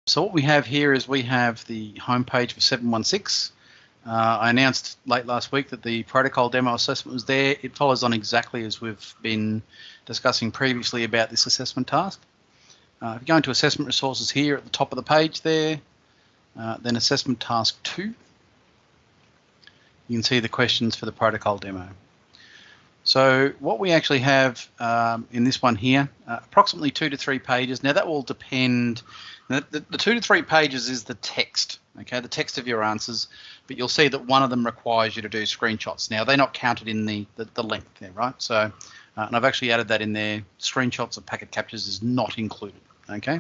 So what we have here is we have the homepage for 716. I announced late last week that the protocol demo assessment was there. It follows on exactly as we've been discussing previously about this assessment task. If you go into assessment resources here at the top of the page there, then assessment task 2, you can see the questions for the protocol demo. So what we actually have in this one here, approximately 2 to 3 pages. Now that will depend. The 2 to 3 pages is the text, okay, the text of your answers, but you'll see that one of them requires you to do screenshots. Now they're not counted in the length there, right? So, and I've actually added that in there. Screenshots of packet captures is not included, okay?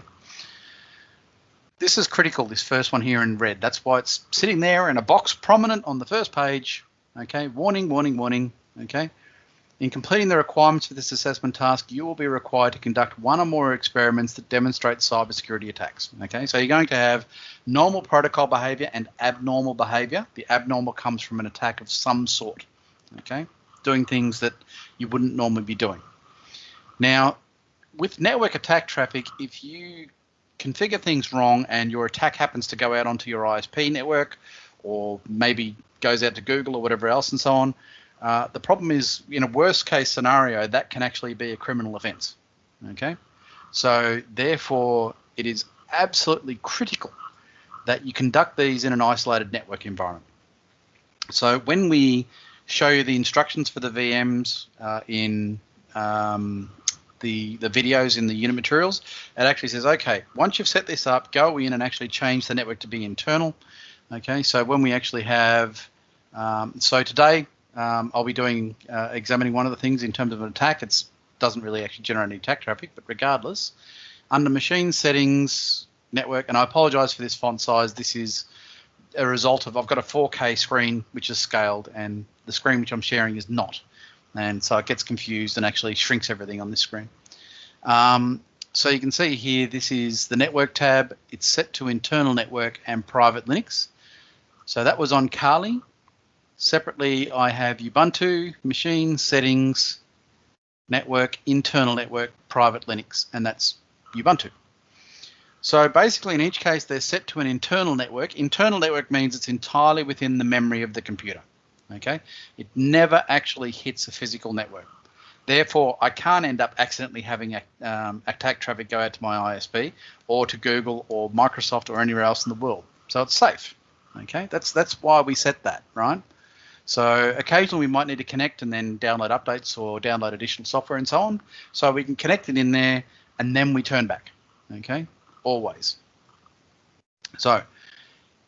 This is critical, this first one here in red. That's why it's sitting there in a box prominent on the first page, okay? Warning, warning, warning, okay? In completing the requirements for this assessment task, you will be required to conduct one or more experiments that demonstrate cybersecurity attacks. Okay, so you're going to have normal protocol behavior and abnormal behavior. The abnormal comes from an attack of some sort, okay, doing things that you wouldn't normally be doing. Now, with network attack traffic, if you configure things wrong and your attack happens to go out onto your ISP network, or maybe goes out to Google or whatever else and so on, the problem is, in a worst case scenario, that can actually be a criminal offence, okay? So therefore, it is absolutely critical that you conduct these in an isolated network environment. So when we show you the instructions for the VMs in the videos in the unit materials, it actually says, okay, once you've set this up, go in and actually change the network to be internal, okay? So when we actually have, so today, I'll be doing examining one of the things in terms of an attack. It doesn't really actually generate any attack traffic, but regardless, under machine settings, network, and I apologize for this font size. This is a result of, I've got a 4K screen which is scaled, and the screen which I'm sharing is not. And so it gets confused and actually shrinks everything on this screen. So you can see here, this is the network tab. It's set to internal network and private Linux. So that was on Kali. Separately, I have Ubuntu, machine, settings, network, internal network, private Linux, and that's Ubuntu. So basically, in each case, they're set to an internal network. Internal network means it's entirely within the memory of the computer, okay? It never actually hits a physical network. Therefore, I can't end up accidentally having attack traffic go out to my ISP or to Google or Microsoft or anywhere else in the world. So it's safe, okay? That's why we set that, right? So occasionally we might need to connect and then download updates or download additional software and so on. So we can connect it in there and then we turn back, okay? Always. So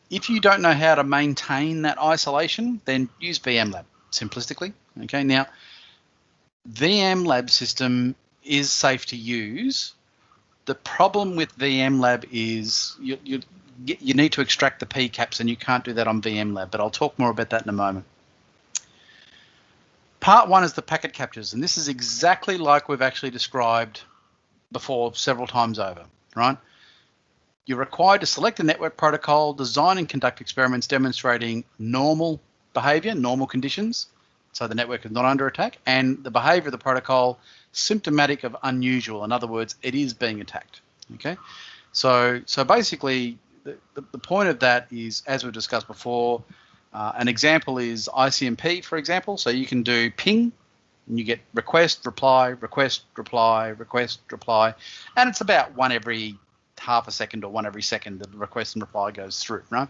if you don't know how to maintain that isolation, then use VMLab, simplistically, okay? Now, VMLab system is safe to use. The problem with VMLab is you need to extract the PCAPs, and you can't do that on VMLab, but I'll talk more about that in a moment. Part 1 is the packet captures, and this is exactly like we've actually described before several times over, right? You're required to select a network protocol, design and conduct experiments demonstrating normal behavior, normal conditions, so the network is not under attack, and the behavior of the protocol symptomatic of unusual. In other words, it is being attacked, okay? So basically, the point of that is, as we've discussed before, an example is ICMP, for example. So you can do ping, and you get request, reply, request, reply, request, reply, and it's about one every half a second or one every second that the request and reply goes through, right?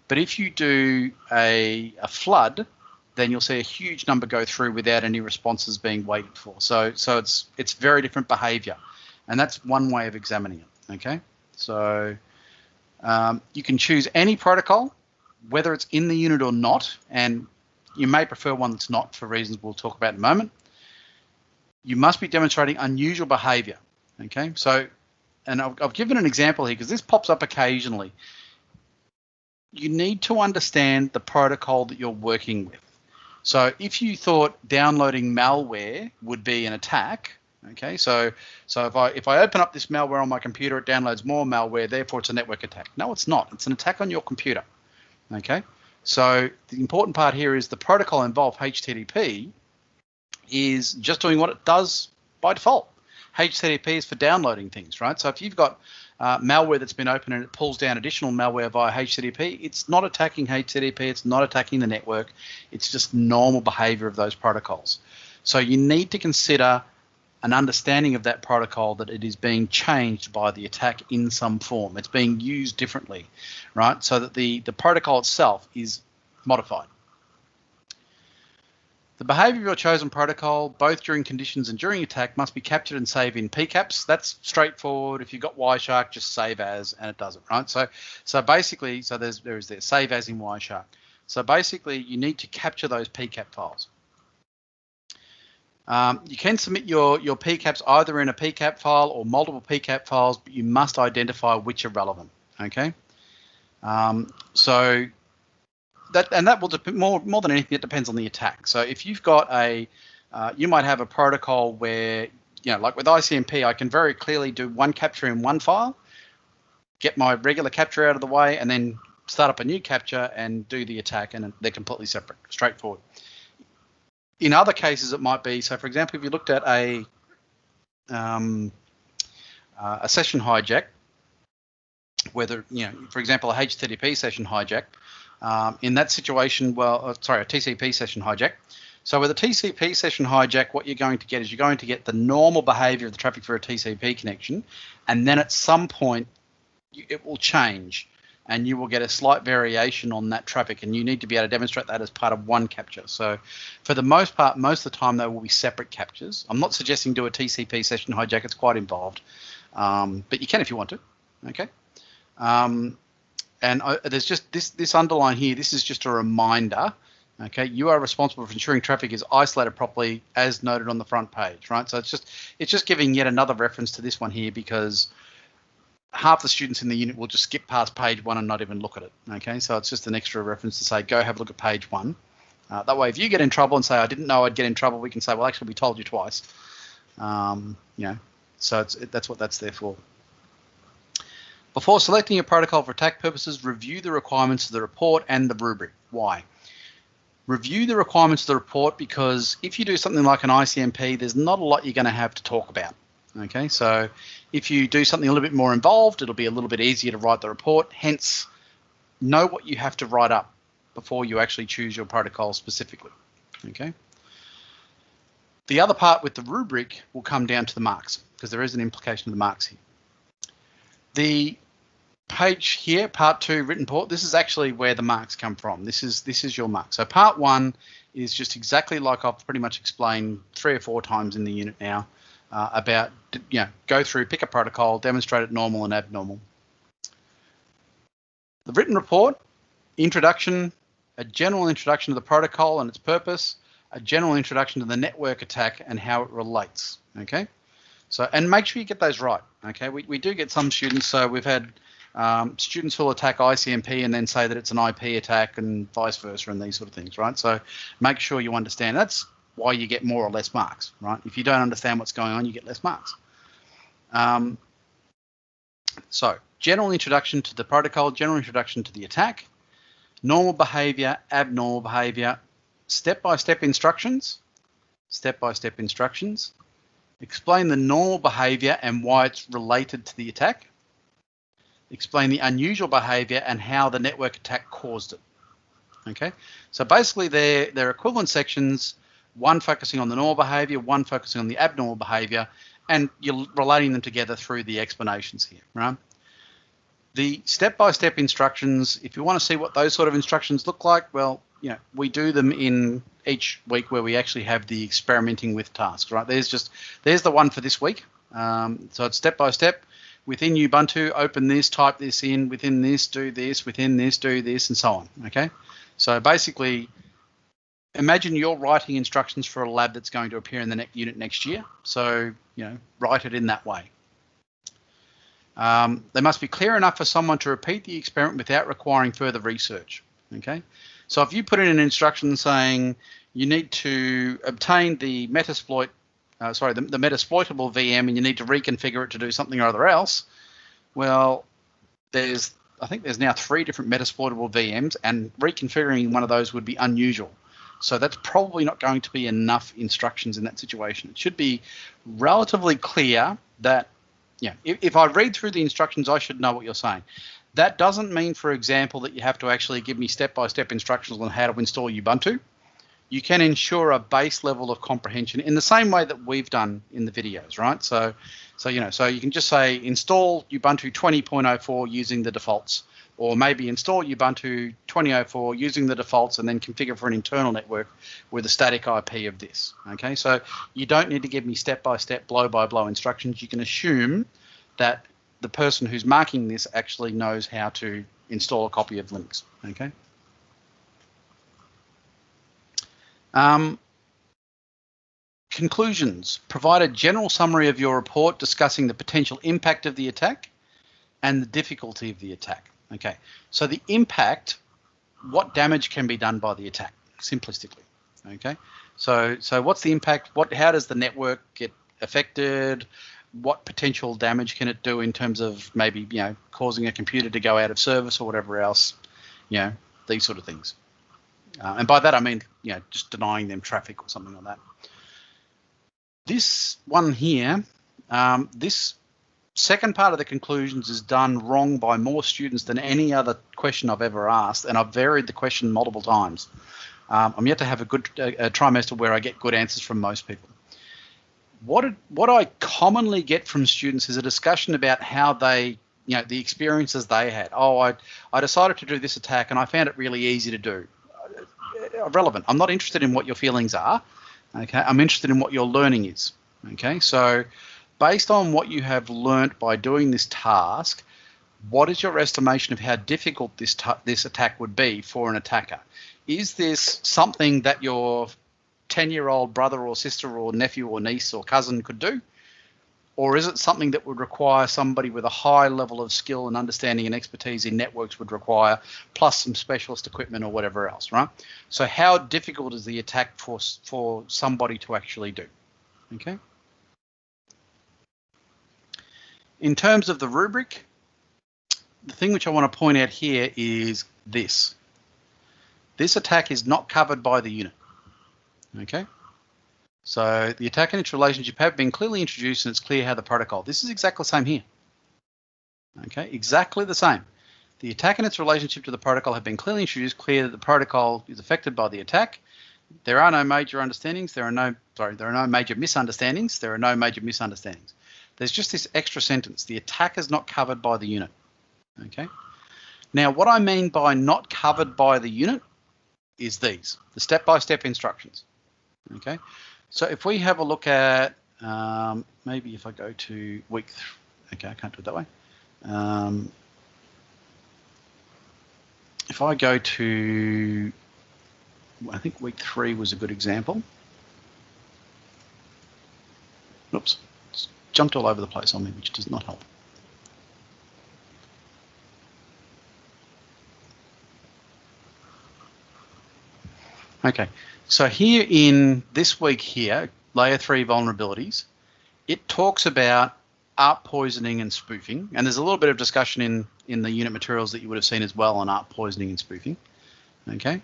But if you do a flood, then you'll see a huge number go through without any responses being waited for. So it's very different behavior, and that's one way of examining it, okay? So you can choose any protocol, whether it's in the unit or not, and you may prefer one that's not for reasons we'll talk about in a moment. You must be demonstrating unusual behavior, okay? So, and I've given an example here because this pops up occasionally. You need to understand the protocol that you're working with. So if you thought downloading malware would be an attack, okay, so if I open up this malware on my computer, it downloads more malware, therefore it's a network attack. No, it's not. It's an attack on your computer. Okay, so the important part here is the protocol involved, HTTP, is just doing what it does by default. HTTP is for downloading things, right? So if you've got malware that's been opened and it pulls down additional malware via HTTP, it's not attacking HTTP, it's not attacking the network, it's just normal behavior of those protocols. So you need to consider an understanding of that protocol, that it is being changed by the attack in some form. It's being used differently, right? So that the protocol itself is modified. The behavior of your chosen protocol, both during conditions and during attack, must be captured and saved in PCAPs. That's straightforward. If you've got Wireshark, just save as, and it does it, right? So basically, there is save as in Wireshark. So basically, you need to capture those PCAP files. You can submit your PCAPs either in a PCAP file or multiple PCAP files, but you must identify which are relevant. Okay. That will depend more than anything. It depends on the attack. So if you've got you might have a protocol where, like with ICMP, I can very clearly do one capture in one file, get my regular capture out of the way, and then start up a new capture and do the attack, and they're completely separate, straightforward. In other cases, it might be, so for example, if you looked at a session hijack, whether, for example, a HTTP session hijack, in that situation, a TCP session hijack. So with a TCP session hijack, what you're going to get is you're going to get the normal behavior of the traffic for a TCP connection, and then at some point it will change and you will get a slight variation on that traffic, and you need to be able to demonstrate that as part of one capture. So for the most part, most of the time, they will be separate captures. I'm not suggesting do a TCP session hijack. It's quite involved, but you can if you want to, okay? And there's just this underline here. This is just a reminder, okay? You are responsible for ensuring traffic is isolated properly, as noted on the front page, right? So it's just giving yet another reference to this one here, because half the students in the unit will just skip past page 1 and not even look at it, okay? So it's just an extra reference to say, go have a look at page 1. That way, if you get in trouble and say, I didn't know I'd get in trouble, we can say, well, actually, we told you twice. So that's what that's there for. Before selecting a protocol for attack purposes, review the requirements of the report and the rubric. Why? Review the requirements of the report, because if you do something like an ICMP, there's not a lot you're going to have to talk about. Okay, so if you do something a little bit more involved, it'll be a little bit easier to write the report. Hence, know what you have to write up before you actually choose your protocol specifically. Okay. The other part with the rubric will come down to the marks, because there is an implication of the marks here. The page here, part 2, written report, this is actually where the marks come from. This is your mark. So part 1 is just exactly like I've pretty much explained 3 or 4 times in the unit now, about, go through, pick a protocol, demonstrate it normal and abnormal. The written report, introduction, a general introduction to the protocol and its purpose, a general introduction to the network attack and how it relates, okay? So, and make sure you get those right, okay? We do get some students, so we've had students who'll attack ICMP and then say that it's an IP attack and vice versa and these sort of things, right? So make sure you understand. That's why you get more or less marks, right? If you don't understand what's going on, you get less marks. So general introduction to the protocol, general introduction to the attack, normal behavior, abnormal behavior, step-by-step instructions, explain the normal behavior and why it's related to the attack, explain the unusual behavior and how the network attack caused it. Okay, so basically they're equivalent sections, one focusing on the normal behavior, one focusing on the abnormal behavior, and you're relating them together through the explanations here, right? The step-by-step instructions, if you want to see what those sort of instructions look like, well, we do them in each week where we actually have the experimenting with tasks, right? There's the one for this week. So it's step-by-step. Within Ubuntu, open this, type this in, within this, do this, within this, do this, and so on, okay? So basically, imagine you're writing instructions for a lab that's going to appear in the unit next year. So, write it in that way. They must be clear enough for someone to repeat the experiment without requiring further research, okay? So if you put in an instruction saying you need to obtain the Metasploit, the Metasploitable VM, and you need to reconfigure it to do something or other else, well, I think there's now 3 different Metasploitable VMs, and reconfiguring one of those would be unusual. So that's probably not going to be enough instructions in that situation. It should be relatively clear that Yeah, if I read through the instructions, I should know what you're saying. That doesn't mean, for example, that you have to actually give me step-by-step instructions on how to install Ubuntu. You can ensure a base level of comprehension in the same way that we've done in the videos, right? So you can just say install Ubuntu 20.04 using the defaults, or maybe install Ubuntu 20.04 using the defaults and then configure for an internal network with a static IP of this. Okay, so you don't need to give me step-by-step, blow-by-blow instructions. You can assume that the person who's marking this actually knows how to install a copy of Linux. Okay. Conclusions. Provide a general summary of your report discussing the potential impact of the attack and the difficulty of the attack. Okay, so the impact, what damage can be done by the attack, simplistically. Okay, so what's the impact? How does the network get affected? What potential damage can it do in terms of maybe, causing a computer to go out of service or whatever else, these sort of things. And by that I mean, just denying them traffic or something like that. This one here, this second part of the conclusions is done wrong by more students than any other question I've ever asked, and I've varied the question multiple times. I'm yet to have a good trimester where I get good answers from most people. What I commonly get from students is a discussion about how they, the experiences they had. Oh, I decided to do this attack and I found it really easy to do. Irrelevant. I'm not interested in what your feelings are. Okay, I'm interested in what your learning is. Okay, so based on what you have learnt by doing this task, what is your estimation of how difficult this attack would be for an attacker? Is this something that your 10-year-old brother or sister or nephew or niece or cousin could do? Or is it something that would require somebody with a high level of skill and understanding and expertise in networks would require, plus some specialist equipment or whatever else, right? So how difficult is the attack for somebody to actually do? Okay. In terms of the rubric, the thing which I want to point out here is this. This attack is not covered by the unit. Okay. So the attack and its relationship have been clearly introduced, and it's clear how the protocol. This is exactly the same here. Okay, exactly the same. The attack and its relationship to the protocol have been clearly introduced, clear that the protocol is affected by the attack. There are no major understandings. There are no major misunderstandings. There are no major misunderstandings. There's just this extra sentence. The attack is not covered by the unit. Okay. Now, what I mean by not covered by the unit is these, the step-by-step instructions. Okay. So if we have a look at, maybe if I go to week, okay, I can't do it that way. If I go to, I think week 3 was a good example. Oops, it's jumped all over the place on me, which does not help. Okay, so here in this week here, layer 3 vulnerabilities, it talks about ARP poisoning and spoofing, and there's a little bit of discussion in the unit materials that you would have seen as well on ARP poisoning and spoofing. Okay,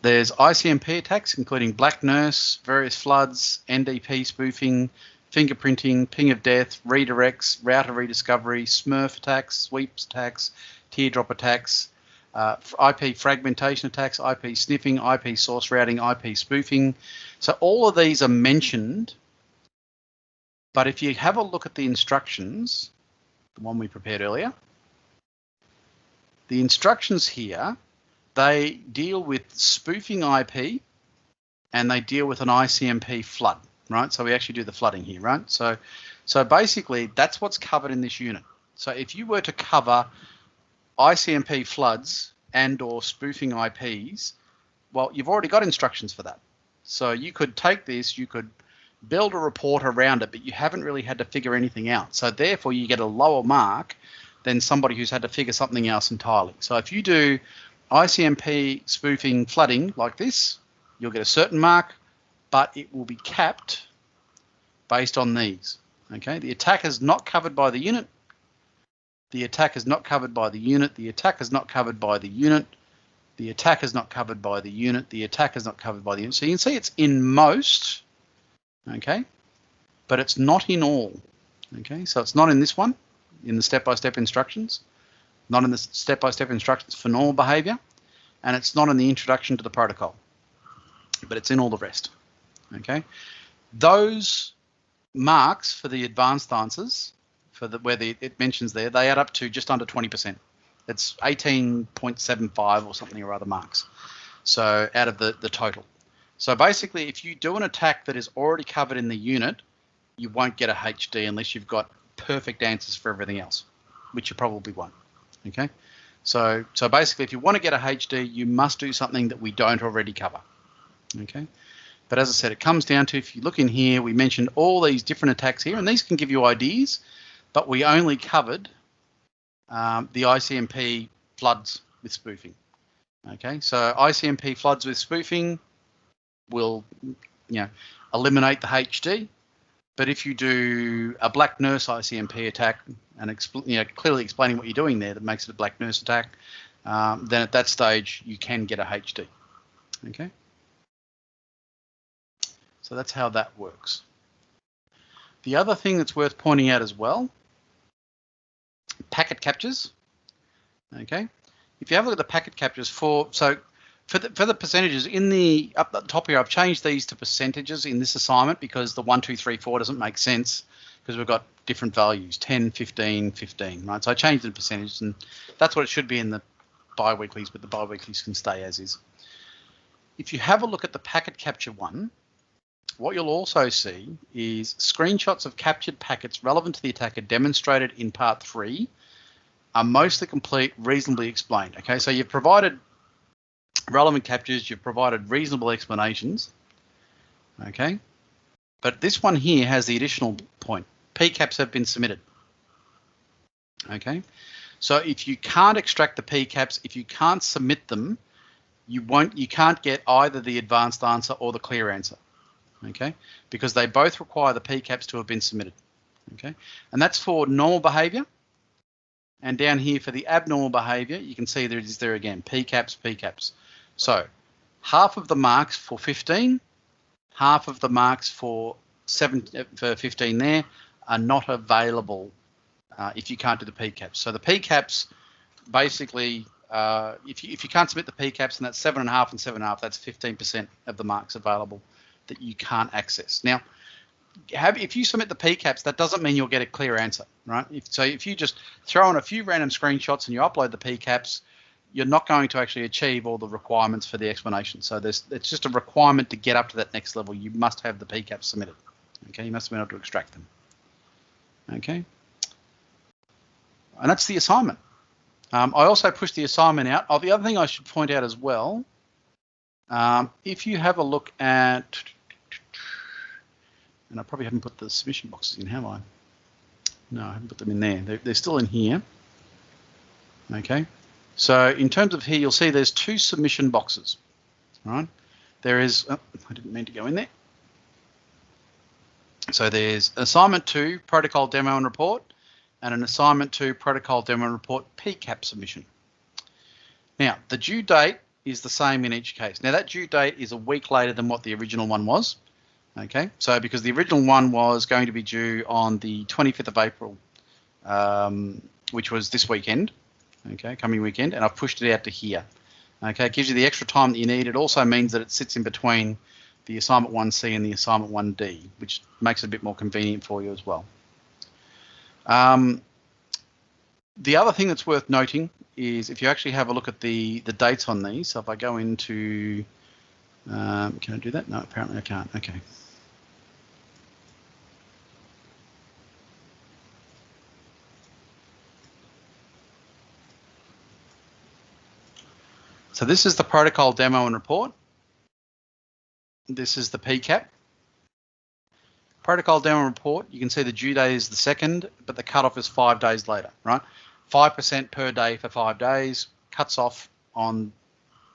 there's ICMP attacks, including Black Nurse, various floods, NDP spoofing, fingerprinting, ping of death, redirects, router rediscovery, Smurf attacks, sweeps attacks, teardrop attacks, IP fragmentation attacks, IP sniffing, IP source routing, IP spoofing. So all of these are mentioned, but if you have a look at the instructions, the one we prepared earlier, the instructions here, they deal with spoofing IP and they deal with an ICMP flood, right? So we actually do the flooding here, right? So basically that's what's covered in this unit. So if you were to cover ICMP floods and or spoofing IPs, well, you've already got instructions for that. So you could take this, you could build a report around it, but you haven't really had to figure anything out. So therefore you get a lower mark than somebody who's had to figure something else entirely. So if you do ICMP spoofing flooding like this, you'll get a certain mark, but it will be capped based on these. Okay, the attack is not covered by the unit. The attack is not covered by the unit. The attack is not covered by the unit. The attack is not covered by the unit. The attack is not covered by the unit. So you can see it's in most, okay, but it's not in all. Okay, so it's not in this one, in the step-by-step instructions, not in the step-by-step instructions for normal behavior, and it's not in the introduction to the protocol, but it's in all the rest. Okay, those marks for the advanced answers, for it mentions there, they add up to just under 20%. It's 18.75 or something or other marks. So out of the total. So basically, if you do an attack that is already covered in the unit, you won't get a HD unless you've got perfect answers for everything else, which you probably won't. Okay. So basically, if you want to get a HD, you must do something that we don't already cover. Okay. But as I said, it comes down to, if you look in here, we mentioned all these different attacks here, and these can give you ideas, but we only covered the ICMP floods with spoofing. Okay, so ICMP floods with spoofing will, eliminate the HD. But if you do a Black Nurse ICMP attack and clearly explaining what you're doing there that makes it a Black Nurse attack, then at that stage you can get a HD. Okay. So that's how that works. The other thing that's worth pointing out as well, packet captures. Okay, if you have a look at the packet captures for the percentages in the up the top here, I've changed these to percentages in this assignment because the 1, 2, 3, 4 doesn't make sense because we've got different values, 10, 15, 15, right? So I changed it to percentages, and that's what it should be in the bi-weeklies, but the bi-weeklies can stay as is. If you have a look at the packet capture one, what you'll also see is screenshots of captured packets relevant to the attacker demonstrated in part 3 are mostly complete, reasonably explained. Okay, so you've provided relevant captures, you've provided reasonable explanations. Okay, but this one here has the additional point. PCAPs have been submitted. Okay, so if you can't extract the PCAPs, if you can't submit them, you can't get either the advanced answer or the clear answer. Okay, because they both require the PCAPs to have been submitted. Okay, and that's for normal behavior. And down here for the abnormal behavior, you can see there it is there again, PCAPs, PCAPs. So half of the marks for 15, half of the marks for 15 there are not available if you can't do the PCAPs. So the PCAPs, basically, if you can't submit the PCAPs, and that's 7.5 and 7.5, that's 15% of the marks available that you can't access. Now, if you submit the PCAPs, that doesn't mean you'll get a clear answer, right? If you just throw in a few random screenshots and you upload the PCAPs, you're not going to actually achieve all the requirements for the explanation. So it's just a requirement to get up to that next level. You must have the PCAPs submitted. Okay, you must have been able to extract them. Okay, and that's the assignment. I also pushed the assignment out. Oh, the other thing I should point out as well, if you have a look at, and I probably haven't put the submission boxes in, have I? No, I haven't put them in there. They're still in here. Okay. So in terms of here, you'll see there's 2 submission boxes, right? There is, I didn't mean to go in there. So there's assignment 2, protocol demo and report, and an assignment 2, protocol demo and report PCAP submission. Now, the due date is the same in each case. Now, that due date is a week later than what the original one was. Okay, so because the original one was going to be due on the 25th of April, which was this weekend, okay, coming weekend, and I've pushed it out to here. Okay, it gives you the extra time that you need. It also means that it sits in between the assignment 1C and the assignment 1D, which makes it a bit more convenient for you as well. The other thing that's worth noting is if you actually have a look at the dates on these. So if I go into, can I do that? No, apparently I can't. Okay. So this is the protocol demo and report. This is the PCAP. Protocol demo and report, you can see the due date is the 2nd, but the cutoff is 5 days later, right? 5% per day for 5 days, cuts off on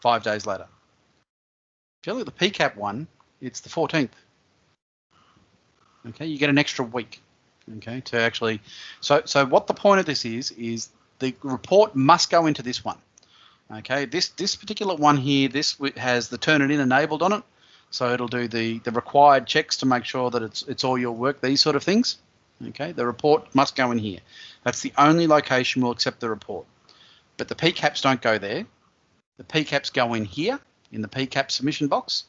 5 days later. If you look at the PCAP one, it's the 14th. Okay, you get an extra week. Okay, to actually, so what the point of this is the report must go into this one. Okay, this particular one here, this has the Turnitin enabled on it, so it'll do the required checks to make sure that it's all your work, these sort of things. Okay, the report must go in here. That's the only location we'll accept the report. But the PCAPs don't go there. The PCAPs go in here, in the PCAP submission box.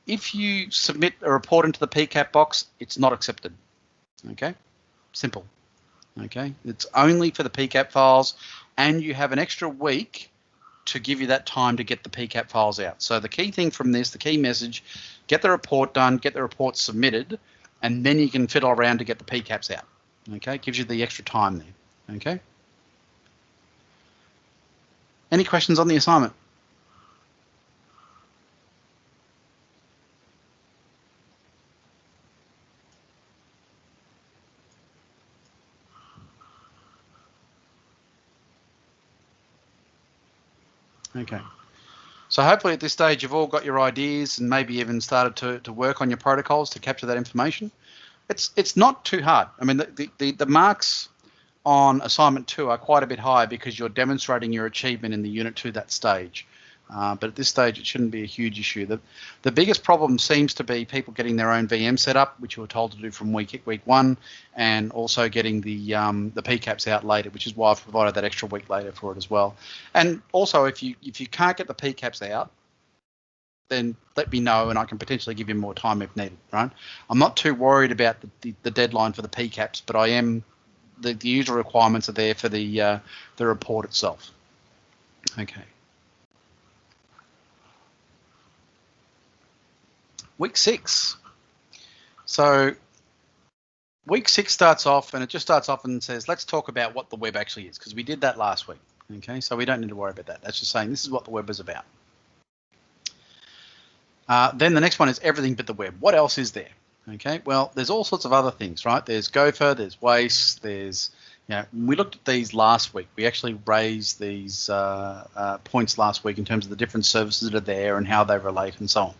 If you submit a report into the PCAP box, it's not accepted. Okay, simple. Okay, it's only for the PCAP files, and you have an extra week to give you that time to get the PCAP files out. So the key thing from this, the key message, get the report done, get the report submitted, and then you can fiddle around to get the PCAPs out. Okay, it gives you the extra time there. Okay. Any questions on the assignment? Okay. So hopefully at this stage you've all got your ideas and maybe even started to work on your protocols to capture that information. It's not too hard. I mean, the marks on assignment 2 are quite a bit higher because you're demonstrating your achievement in the unit 2 that stage. But at this stage, it shouldn't be a huge issue. The biggest problem seems to be people getting their own VM set up, which you were told to do from week 1, and also getting the PCAPs out later, which is why I've provided that extra week later for it as well. And also, if you can't get the PCAPs out, then let me know and I can potentially give you more time if needed, right? I'm not too worried about the deadline for the PCAPs, but I am, the usual requirements are there for the report itself. Okay. Week 6. So week 6 starts off, and it just starts off and says, let's talk about what the web actually is, because we did that last week. Okay, so we don't need to worry about that. That's just saying this is what the web is about. Then the next one is everything but the web. What else is there? Okay, well, there's all sorts of other things, right? There's Gopher, there's Waste, there's, we looked at these last week. We actually raised these points last week in terms of the different services that are there and how they relate and so on.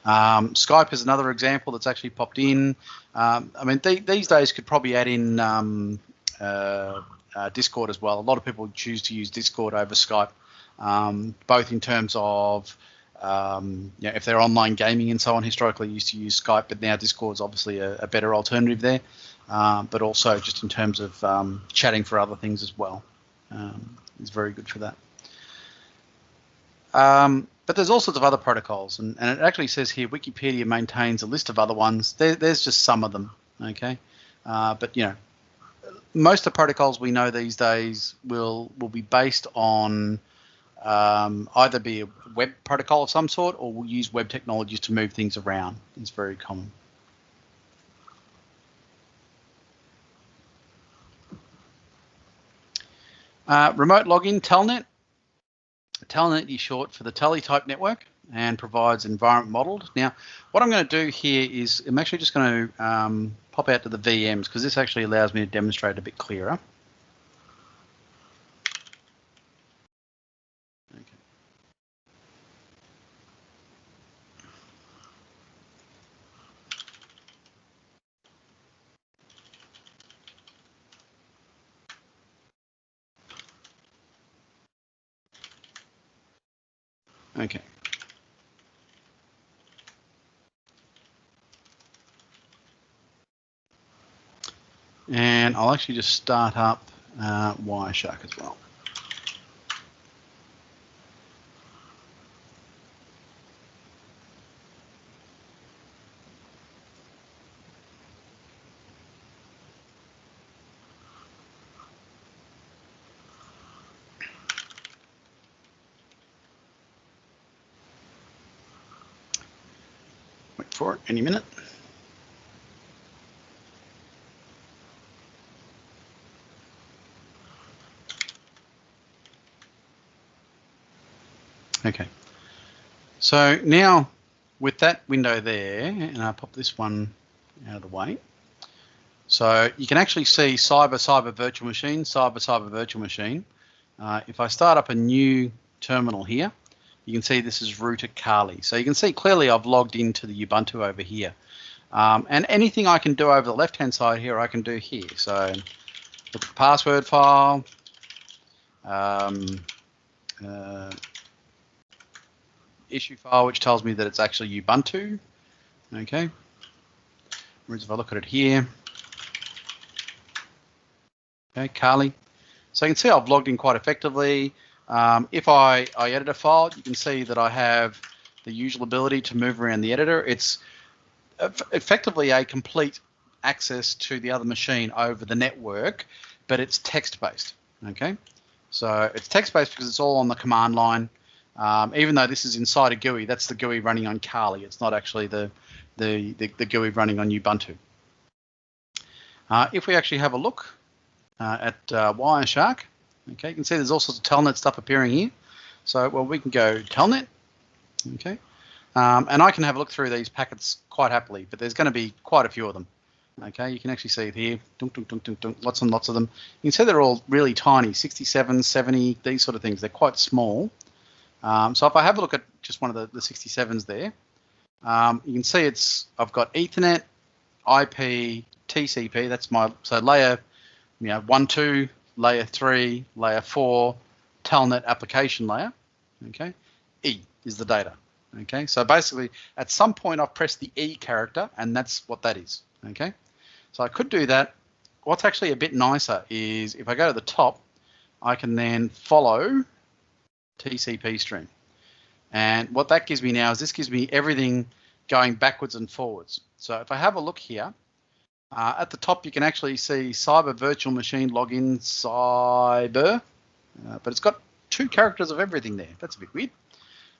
Skype is another example that's actually popped in. I mean, these days could probably add in Discord as well. A lot of people choose to use Discord over Skype, both in terms of if they're online gaming and so on. Historically used to use Skype, but now Discord's obviously a better alternative there. But also just in terms of chatting for other things as well. It's very good for that. But there's all sorts of other protocols, and it actually says here Wikipedia maintains a list of other ones. There's just some of them, okay? But most of the protocols we know these days will be based on either be a web protocol of some sort, or we'll use web technologies to move things around. It's very common. Remote login, Telnet. Telnet is short for the Teletype network and provides environment modeled. Now, what I'm going to do here is I'm actually just going to pop out to the VMs, because this actually allows me to demonstrate a bit clearer. Okay. And I'll actually just start up Wireshark as well. Wait for it any minute. Okay, so now with that window there, and I'll pop this one out of the way. So you can actually see cyber virtual machine, cyber virtual machine. If I start up a new terminal here, you can see this is root at Kali. So you can see clearly I've logged into the Ubuntu over here. And anything I can do over the left-hand side here, I can do here. So look at the password file, issue file, which tells me that it's actually Ubuntu. Okay. Whereas if I look at it here, Okay, Kali. So you can see I've logged in quite effectively. If I edit a file, you can see that I have the usual ability to move around the editor. It's effectively a complete access to the other machine over the network, but it's text-based, okay? So it's text-based because it's all on the command line. Even though this is inside a GUI, that's the GUI running on Kali. It's not actually the GUI running on Ubuntu. If we actually have a look at Wireshark, okay, you can see there's all sorts of Telnet stuff appearing here. So, well, we can go Telnet, okay, and I can have a look through these packets quite happily, but there's going to be quite a few of them. Okay, you can actually see it here, dunk, dunk, dunk, dunk, dunk, lots and lots of them. You can see they're all really tiny, 67, 70, these sort of things. They're quite small. So if I have a look at just one of the 67s there, you can see I've got Ethernet, IP, TCP. That's so layer, 1, 2, layer 3, layer 4, Telnet application layer. Okay, E is the data. Okay, so basically at some point I've pressed the E character, and that's what that is. Okay, so I could do that. What's actually a bit nicer is if I go to the top, I can then follow TCP stream. And what that gives me now is this gives me everything going backwards and forwards. So if I have a look here, at the top you can actually see Cyber Virtual Machine Login Cyber, but it's got 2 characters of everything there. That's a bit weird.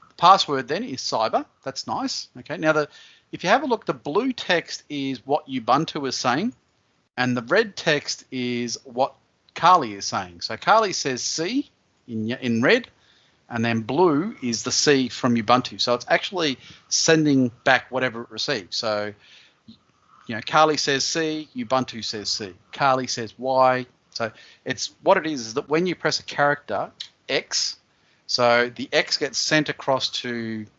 The password then is Cyber. That's nice. Okay, now if you have a look, the blue text is what Ubuntu is saying, and the red text is what Kali is saying. So Kali says C in red, and then blue is the C from Ubuntu. So it's actually sending back whatever it receives. So, Kali says C, Ubuntu says C. Kali says Y. So it's what it is that when you press a character, X, so the X gets sent across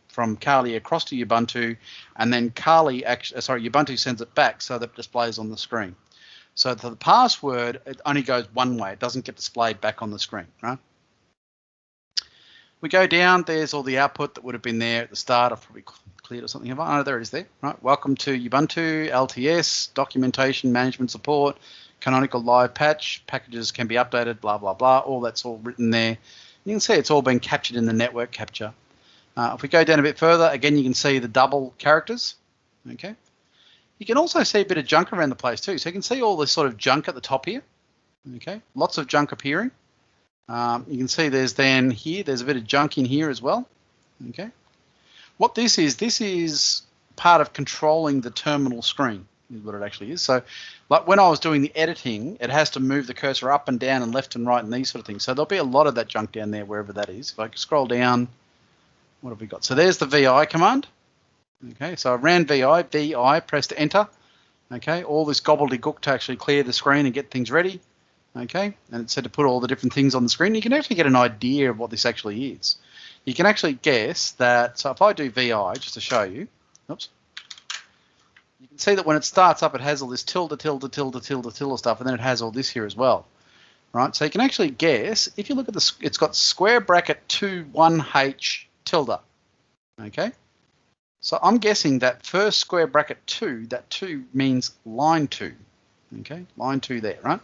from Kali across to Ubuntu, and then Ubuntu sends it back so that it displays on the screen. So the password, it only goes one way. It doesn't get displayed back on the screen, right? We go down, there's all the output that would have been there at the start. I've probably cleared or something. Oh, there it is there. Right. Welcome to Ubuntu, LTS, documentation, management support, canonical live patch, packages can be updated, blah, blah, blah. All that's all written there. You can see it's all been captured in the network capture. If we go down a bit further, again, you can see the double characters. Okay. You can also see a bit of junk around the place too. So you can see all this sort of junk at the top here. Okay. Lots of junk appearing. You can see there's a bit of junk in here as well. Okay. What this is part of controlling the terminal screen is what it actually is. So like when I was doing the editing, it has to move the cursor up and down and left and right and these sort of things. So there'll be a lot of that junk down there, wherever that is. If I scroll down, what have we got? So there's the VI command. Okay, so I ran VI, pressed enter. Okay, all this gobbledygook to actually clear the screen and get things ready. Okay, and it said to put all the different things on the screen. You can actually get an idea of what this actually is. You can actually guess that, so if I do VI, just to show you, oops, you can see that when it starts up, it has all this tilde stuff, and then it has all this here as well, right? So you can actually guess, if you look at it's got square bracket 21H tilde, okay? So I'm guessing that first square bracket 2, that 2 means line 2, okay? Line 2 there, right?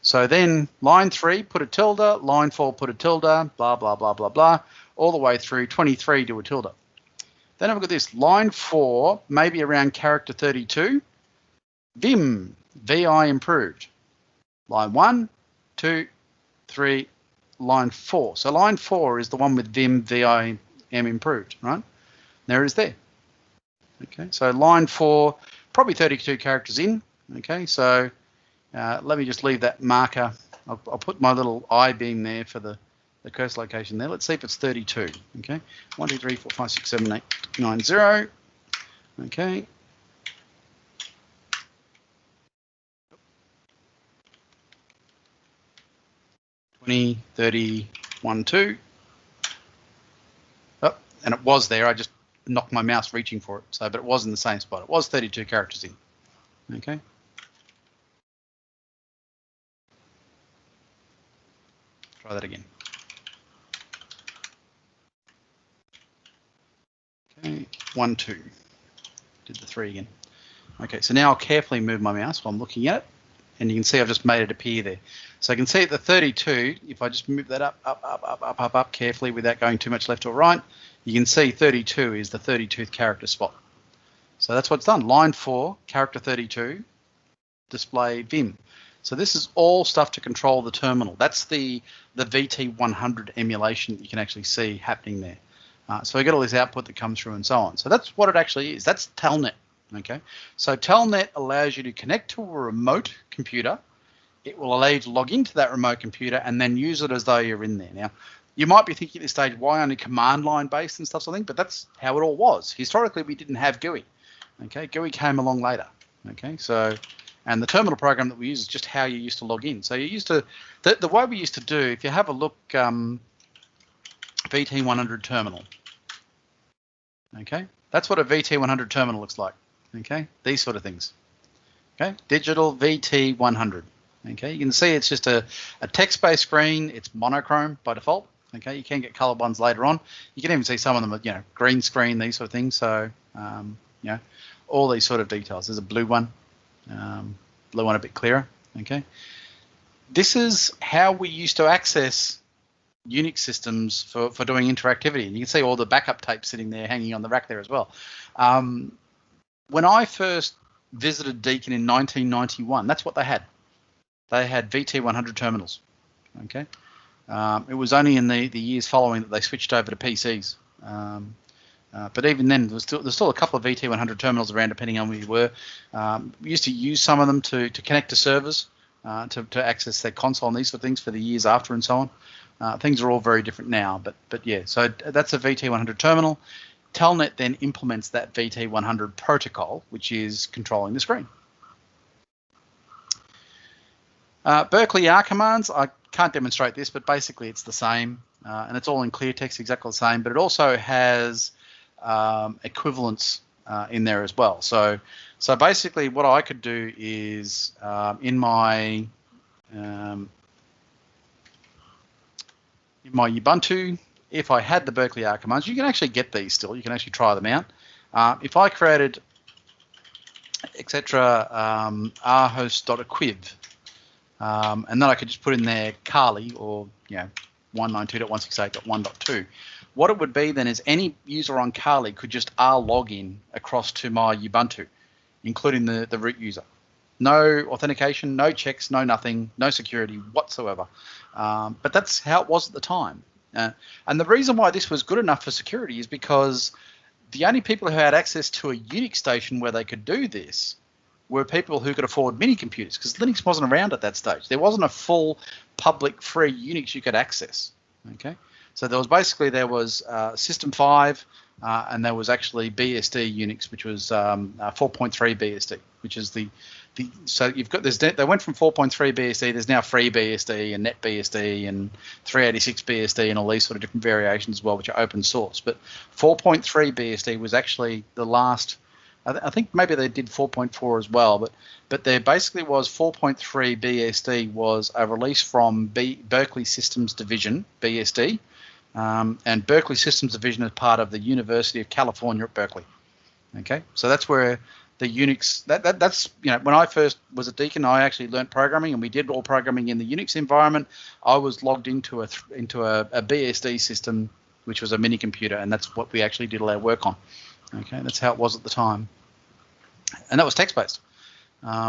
So then line 3, put a tilde, line 4, put a tilde, blah, blah, blah, blah, blah, all the way through 23 to a tilde. Then I've got this line 4, maybe around character 32, Vim, VI improved. Line 1, 2, 3, line 4. So line 4 is the one with Vim, VIM improved, right? There it is there. Okay, so line 4, probably 32 characters in. Okay, so let me just leave that marker. I'll put my little I-beam there for the cursor location there. Let's see if it's 32. Okay, 1, 2, 3, 4, 5, 6, 7, 8, 9, 0. Okay. $20, $30, $1, $2. Oh, and it was there. I just knocked my mouse reaching for it. So, but it was in the same spot. It was 32 characters in. Okay. Try that again. Okay, 1, 2. Did the 3 again. Okay, so now I'll carefully move my mouse while I'm looking at it. and you can see I've just made it appear there. So you can see at the 32, if I just move that up carefully without going too much left or right, you can see 32 is the 32th character spot. So that's what's done. Line 4, character 32, display Vim. So this is all stuff to control the terminal. That's the VT100 emulation that you can actually see happening there. So we get all this output that comes through and so on. So that's what it actually is. That's Telnet. Okay. So Telnet allows you to connect to a remote computer. It will allow you to log into that remote computer and then use it as though you're in there. Now, you might be thinking at this stage, why only command line based and stuff, but that's how it all was. Historically, we didn't have GUI. Okay, GUI came along later. Okay, so, and the terminal program that we use is just how you used to log in. So you used to, the way we used to do, if you have a look, VT100 terminal. Okay, that's what a VT100 terminal looks like. Okay, these sort of things. Okay, digital VT100. Okay, you can see it's just a text-based screen. It's monochrome by default. Okay, you can get colored ones later on. You can even see some of them, green screen, these sort of things. So, all these sort of details. There's a blue one a bit clearer. Okay, this is how we used to access Unix systems for doing interactivity, and you can see all the backup tapes sitting there, hanging on the rack there as well. When I first visited Deakin in 1991, that's what they had. They had VT100 terminals. Okay, it was only in the years following that they switched over to PCs. But even then, there's still a couple of VT100 terminals around, depending on where you were. We used to use some of them to connect to servers, to access their console and these sort of things for the years after and so on. Things are all very different now, but yeah, so that's a VT100 terminal. Telnet then implements that VT100 protocol, which is controlling the screen. Berkeley R commands, I can't demonstrate this, but basically it's the same, and it's all in clear text, exactly the same, but it also has equivalents in there as well. So basically what I could do is in my Ubuntu, if I had the Berkeley R commands, you can actually get these still. You can actually try them out. If I created etc. rhost.equiv, and then I could just put in there Kali or 192.168.1.2. What it would be then is any user on Kali could just login across to my Ubuntu, including the root user. No authentication, no checks, no nothing, no security whatsoever. But that's how it was at the time. And the reason why this was good enough for security is because the only people who had access to a Unix station where they could do this were people who could afford mini computers, because Linux wasn't around at that stage. There wasn't a full public free Unix you could access. Okay, so there was System 5, and there was actually BSD Unix, which was 4.3 BSD, which is so you've got this. They went from 4.3 BSD. There's now FreeBSD and NetBSD and 386 BSD and all these sort of different variations as well, which are open source. But 4.3 BSD was actually the last. I think maybe they did 4.4 as well, but there basically was 4.3 BSD was a release from Berkeley Systems Division, BSD, and Berkeley Systems Division is part of the University of California at Berkeley. Okay, so that's where the Unix, that's when I first was at Deakin, I actually learnt programming, and we did all programming in the Unix environment. I was logged into a BSD system, which was a mini computer, and that's what we actually did all our work on. Okay, that's how it was at the time, and that was text-based.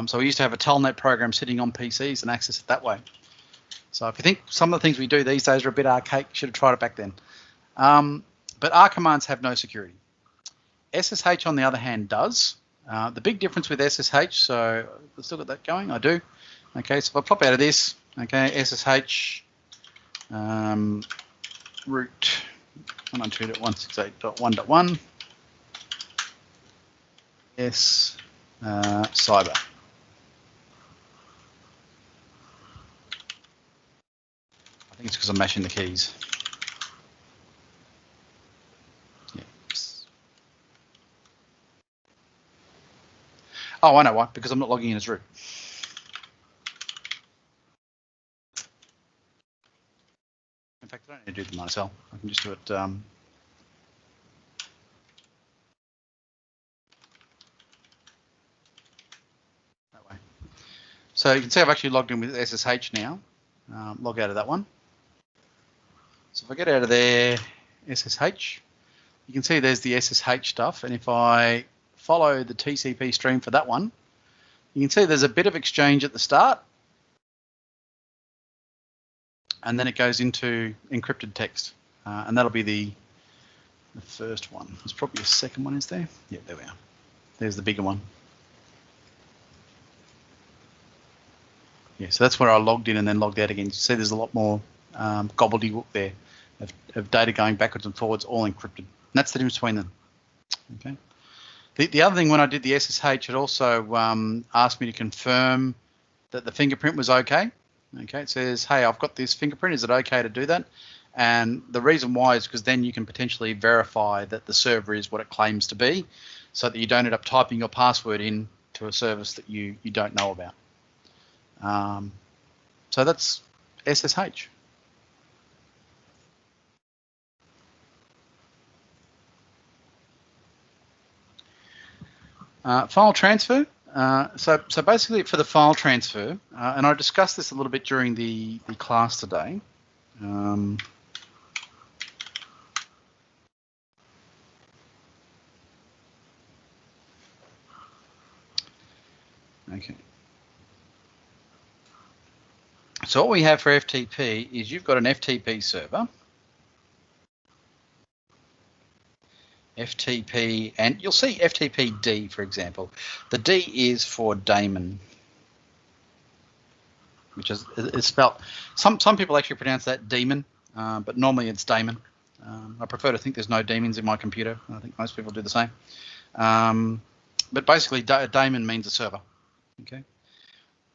So we used to have a Telnet program sitting on PCs and access it that way. So if you think some of the things we do these days are a bit archaic, you should have tried it back then. But R commands have no security. SSH, on the other hand, does. The big difference with SSH, so let's look at that going. I do. Okay, so if I pop out of this, okay, SSH root 192.168.1.1 cyber. I think it's because I'm mashing the keys. Yes. Oh, I know why, because I'm not logging in as root. In fact, I don't need to do the -L. I can just do it. That way. So you can see I've actually logged in with SSH now. Log out of that one. So if I get out of there, SSH, you can see there's the SSH stuff. And if I follow the TCP stream for that one, you can see there's a bit of exchange at the start. And then it goes into encrypted text. And that'll be the first one. There's probably a second one, is there? Yeah, there we are. There's the bigger one. Yeah, so that's where I logged in and then logged out again. You see there's a lot more gobbledygook there of data going backwards and forwards, all encrypted. And that's the difference between them. Okay. The other thing, when I did the SSH, it also asked me to confirm that the fingerprint was okay. Okay, it says, hey, I've got this fingerprint. Is it okay to do that? And the reason why is because then you can potentially verify that the server is what it claims to be, so that you don't end up typing your password in to a service that you don't know about. So that's SSH. File transfer. So basically for the file transfer, and I discussed this a little bit during the class today. Okay. So what we have for FTP is you've got an FTP server. FTP, and you'll see FTP-D, for example. The D is for daemon, which is spelled, some people actually pronounce that demon, but normally it's daemon. I prefer to think there's no demons in my computer. I think most people do the same. But basically, daemon means a server. Okay.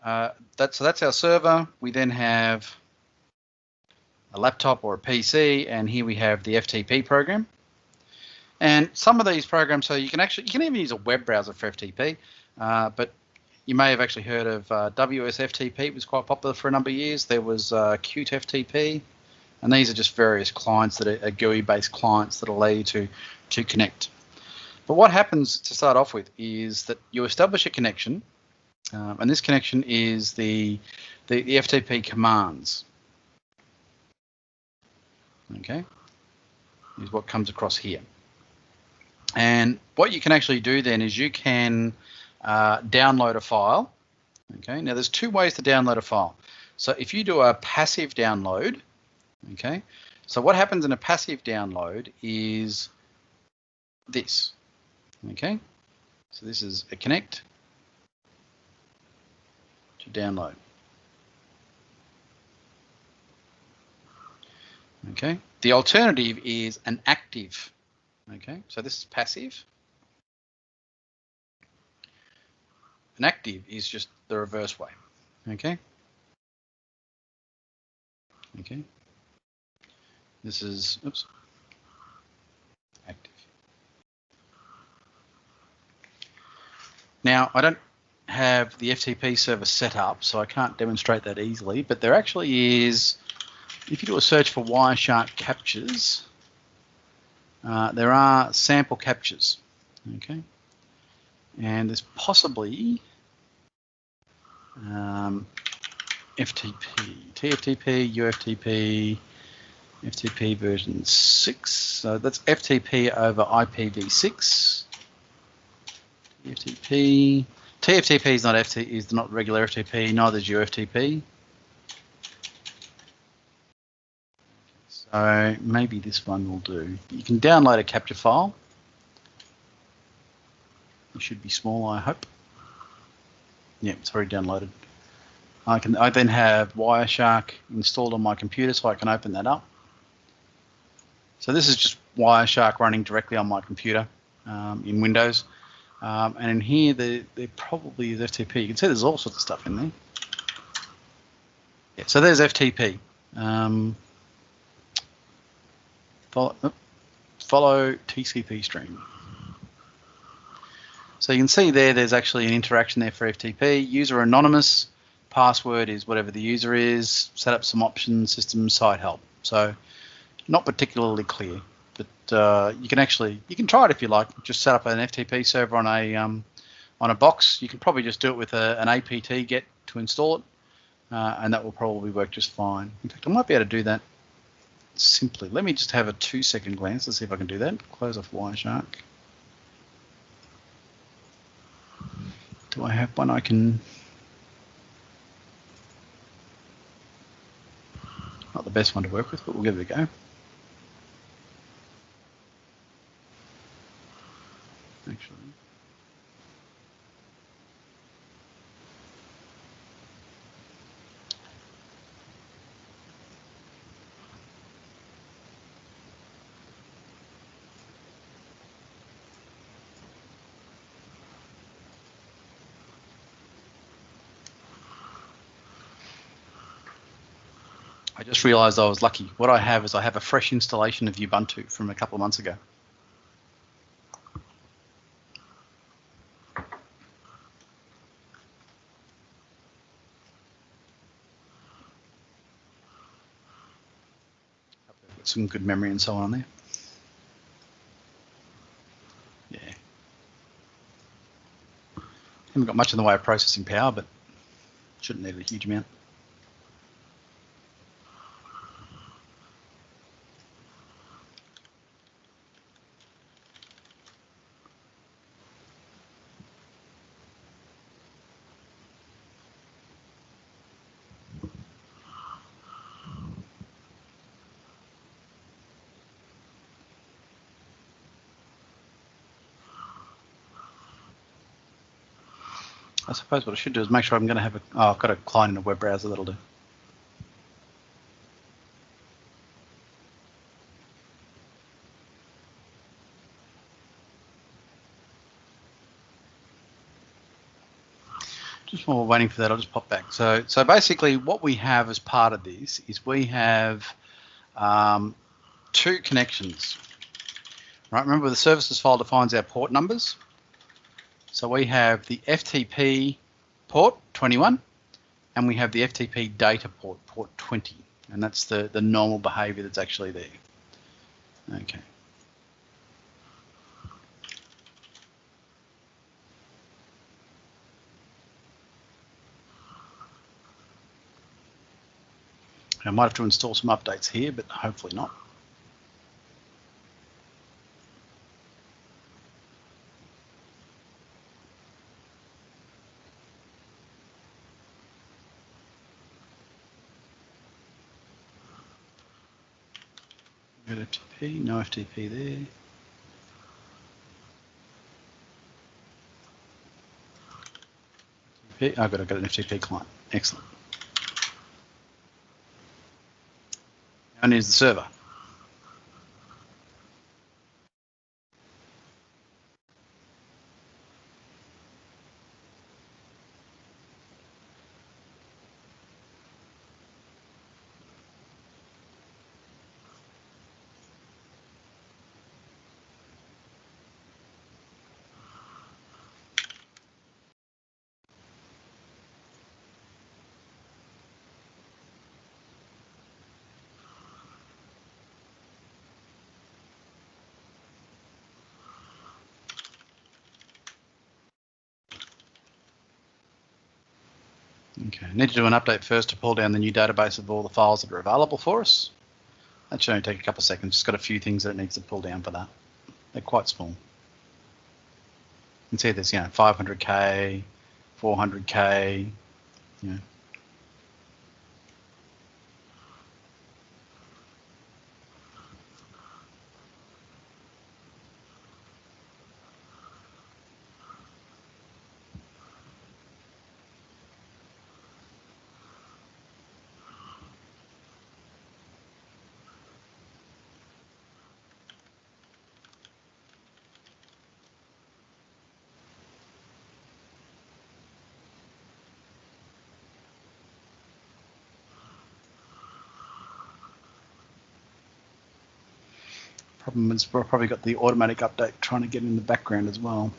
So that's our server. We then have a laptop or a PC, and here we have the FTP program. And some of these programs, so you can even use a web browser for FTP, but you may have actually heard of WSFTP. It was quite popular for a number of years. There was Qt FTP, and these are just various clients that are GUI-based clients that allow you to connect. But what happens to start off with is that you establish a connection, and this connection is the FTP commands. Okay, is what comes across here. And what you can actually do then is you can download a file. Okay, now there's two ways to download a file. So if you do a passive download, okay, so what happens in a passive download is this. Okay, so this is a connect to download. Okay, the alternative is an active. Okay, so this is passive. An active is just the reverse way. Okay. Okay. This is, oops, active. Now, I don't have the FTP server set up, so I can't demonstrate that easily, but there actually is, if you do a search for Wireshark captures, there are sample captures, okay, and there's possibly FTP, TFTP, UFTP, FTP version 6. So that's FTP over IPv6. TFTP is not regular FTP, neither is UFTP. So maybe this one will do. You can download a capture file. It should be small, I hope. Yeah, it's already downloaded. I then have Wireshark installed on my computer, so I can open that up. So this is just Wireshark running directly on my computer in Windows. And in here, there probably is FTP. You can see there's all sorts of stuff in there. Yeah, so there's FTP. Follow TCP stream. So you can see there's actually an interaction there for FTP. User anonymous, password is whatever the user is, set up some options, system site help. So not particularly clear, but you can try it if you like. Just set up an FTP server on a box. You can probably just do it with an apt get to install it, and that will probably work just fine. In fact, I might be able to do that simply. Let me just have a 2-second glance to see if I can do that. Close off Wireshark. Do I have one I can... Not the best one to work with, but we'll give it a go. Actually. I just realized I was lucky. What I have is I have a fresh installation of Ubuntu from a couple of months ago. Got some good memory and so on there. Yeah. Haven't got much in the way of processing power, but shouldn't need a huge amount. I suppose what I should do is make sure I'm going to have a... Oh, I've got a client in a web browser, that'll do. Just while we're waiting for that, I'll just pop back. So basically what we have as part of this is we have 2 connections. Right, remember the services file defines our port numbers. So we have the FTP port 21 and we have the FTP data port, port 20. And that's the normal behavior that's actually there. Okay. I might have to install some updates here, but hopefully not. Good FTP, no FTP there. I've got an FTP client. Excellent. Now needs the server. Okay, need to do an update first to pull down the new database of all the files that are available for us. That should only take a couple of seconds. Just got a few things that it needs to pull down for that. They're quite small. You can see there's 500K, 400K, Problem is we've probably got the automatic update trying to get in the background as well.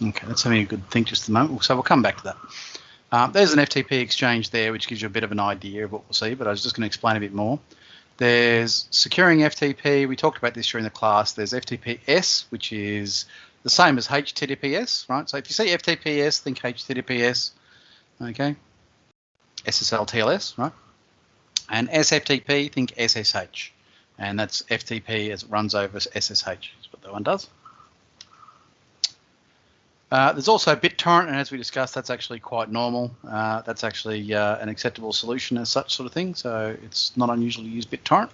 Okay, that's having a good think just at the moment. So we'll come back to that. There's an FTP exchange there, which gives you a bit of an idea of what we'll see, but I was just going to explain a bit more. There's securing FTP. We talked about this during the class. There's FTPS, which is the same as HTTPS, right? So if you see FTPS, think HTTPS, okay? SSL TLS, right? And SFTP, think SSH. And that's FTP as it runs over SSH, is what that one does. There's also BitTorrent, and as we discussed, that's actually quite normal. That's actually an acceptable solution as such sort of thing, so it's not unusual to use BitTorrent.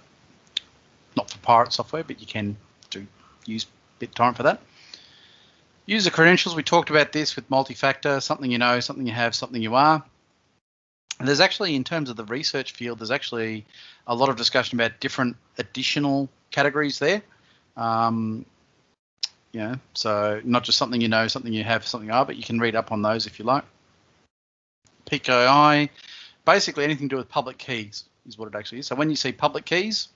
Not for pirate software, but you can use BitTorrent for that. User credentials, we talked about this with multi-factor, something you know, something you have, something you are. And there's actually, in terms of the research field, there's actually a lot of discussion about different additional categories there. Yeah, so not just something you know, something you have, something you are, but you can read up on those if you like. PKI, basically anything to do with public keys is what it actually is. So when you see public keys,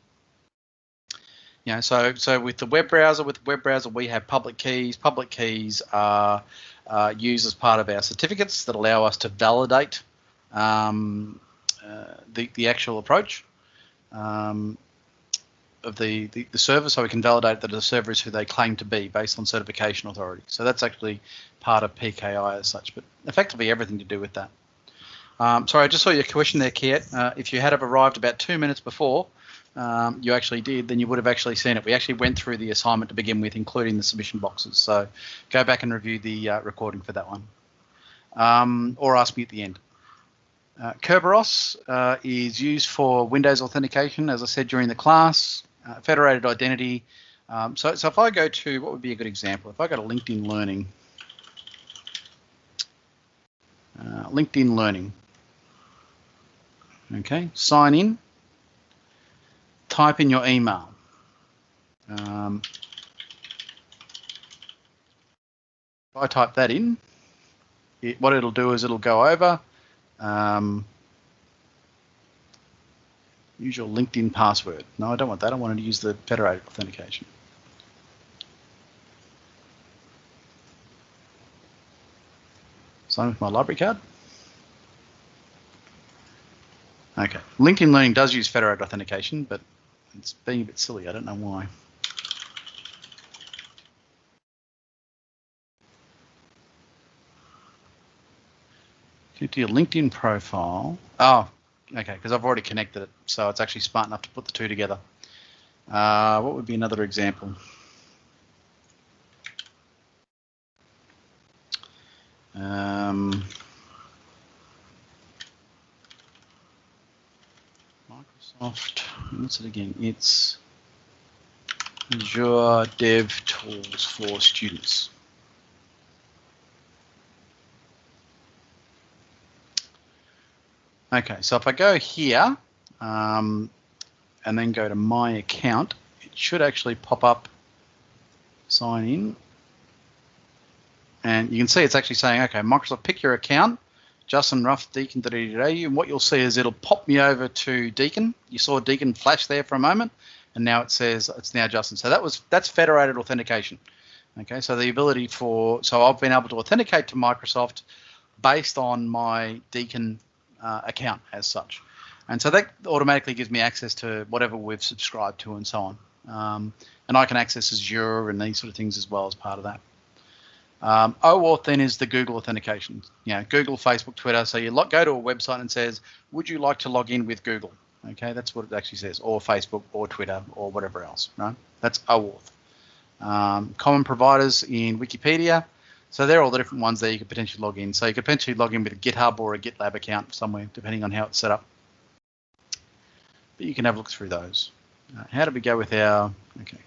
you know, so with the web browser, we have public keys. Public keys are used as part of our certificates that allow us to validate the actual approach of the server, so we can validate that the server is who they claim to be based on certification authority. So that's actually part of PKI as such, but effectively everything to do with that. Sorry, I just saw your question there, Kiet. If you had have arrived about 2 minutes before you actually did, then you would have actually seen it. We actually went through the assignment to begin with, including the submission boxes. So go back and review the recording for that one, or ask me at the end. Kerberos is used for Windows authentication, as I said during the class. Federated identity. So if I go to, what would be a good example? If I go to LinkedIn Learning. LinkedIn Learning. Okay, sign in. Type in your email. If I type that in, what it'll do is it'll go over. Use your LinkedIn password. No, I don't want that. I wanted to use the federated authentication. Sign with my library card. Okay, LinkedIn Learning does use federated authentication, but it's being a bit silly. I don't know why. Go to your LinkedIn profile. Oh, okay, because I've already connected it, so it's actually smart enough to put the two together. What would be another example? Microsoft, what's it again? It's Azure Dev Tools for Students. Okay, so if I go here and then go to my account, it should actually pop up sign in. And you can see it's actually saying, okay, Microsoft, pick your account, Justin Ruff, Deakin.edu, and what you'll see is it'll pop me over to Deakin. You saw Deakin flash there for a moment, and now it says it's now Justin. So that's federated authentication. Okay, so the ability so I've been able to authenticate to Microsoft based on my Deakin account as such. And so that automatically gives me access to whatever we've subscribed to and so on. And I can access Azure and these sort of things as well as part of that. OAuth then is the Google authentication. Google, Facebook, Twitter. So you go to a website and it says, would you like to log in with Google? Okay, that's what it actually says, or Facebook, or Twitter, or whatever else, right? That's OAuth. Common providers in Wikipedia. So they're all the different ones there you could potentially log in. So you could potentially log in with a GitHub or a GitLab account somewhere, depending on how it's set up. But you can have a look through those. How do we go with our, okay.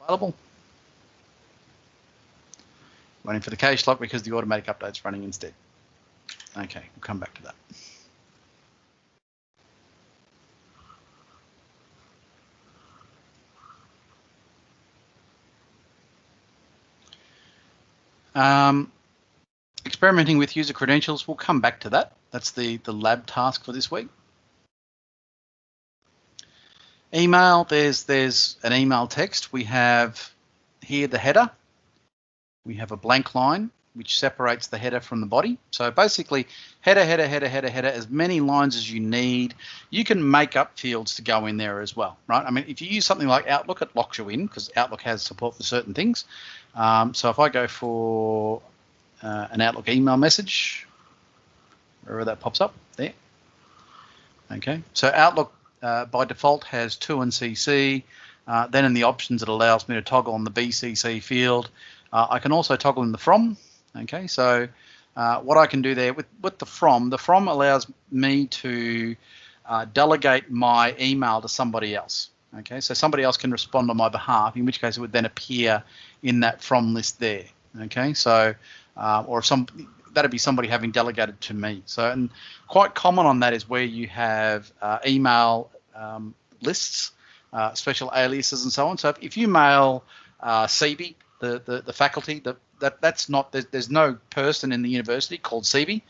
Available. Waiting for the cache lock because the automatic update's running instead. Okay, we'll come back to that. Experimenting with user credentials, we'll come back to that. That's the lab task for this week. Email, there's an email text. We have here the header. We have a blank line which separates the header from the body. So basically, header, as many lines as you need. You can make up fields to go in there as well, right? I mean, if you use something like Outlook, it locks you in because Outlook has support for certain things. So if I go for an Outlook email message, wherever that pops up, there. Okay, so Outlook by default has to and CC. Then in the options, it allows me to toggle on the BCC field. I can also toggle in the from. Okay, so what I can do there with the from allows me to delegate my email to somebody else. Okay, so somebody else can respond on my behalf, in which case it would then appear in that from list there. Okay, so or if that'd be somebody having delegated to me. So, and quite common on that is where you have email lists, special aliases and so on. So if you mail CB, the faculty, that's not, there's no person in the university called CB.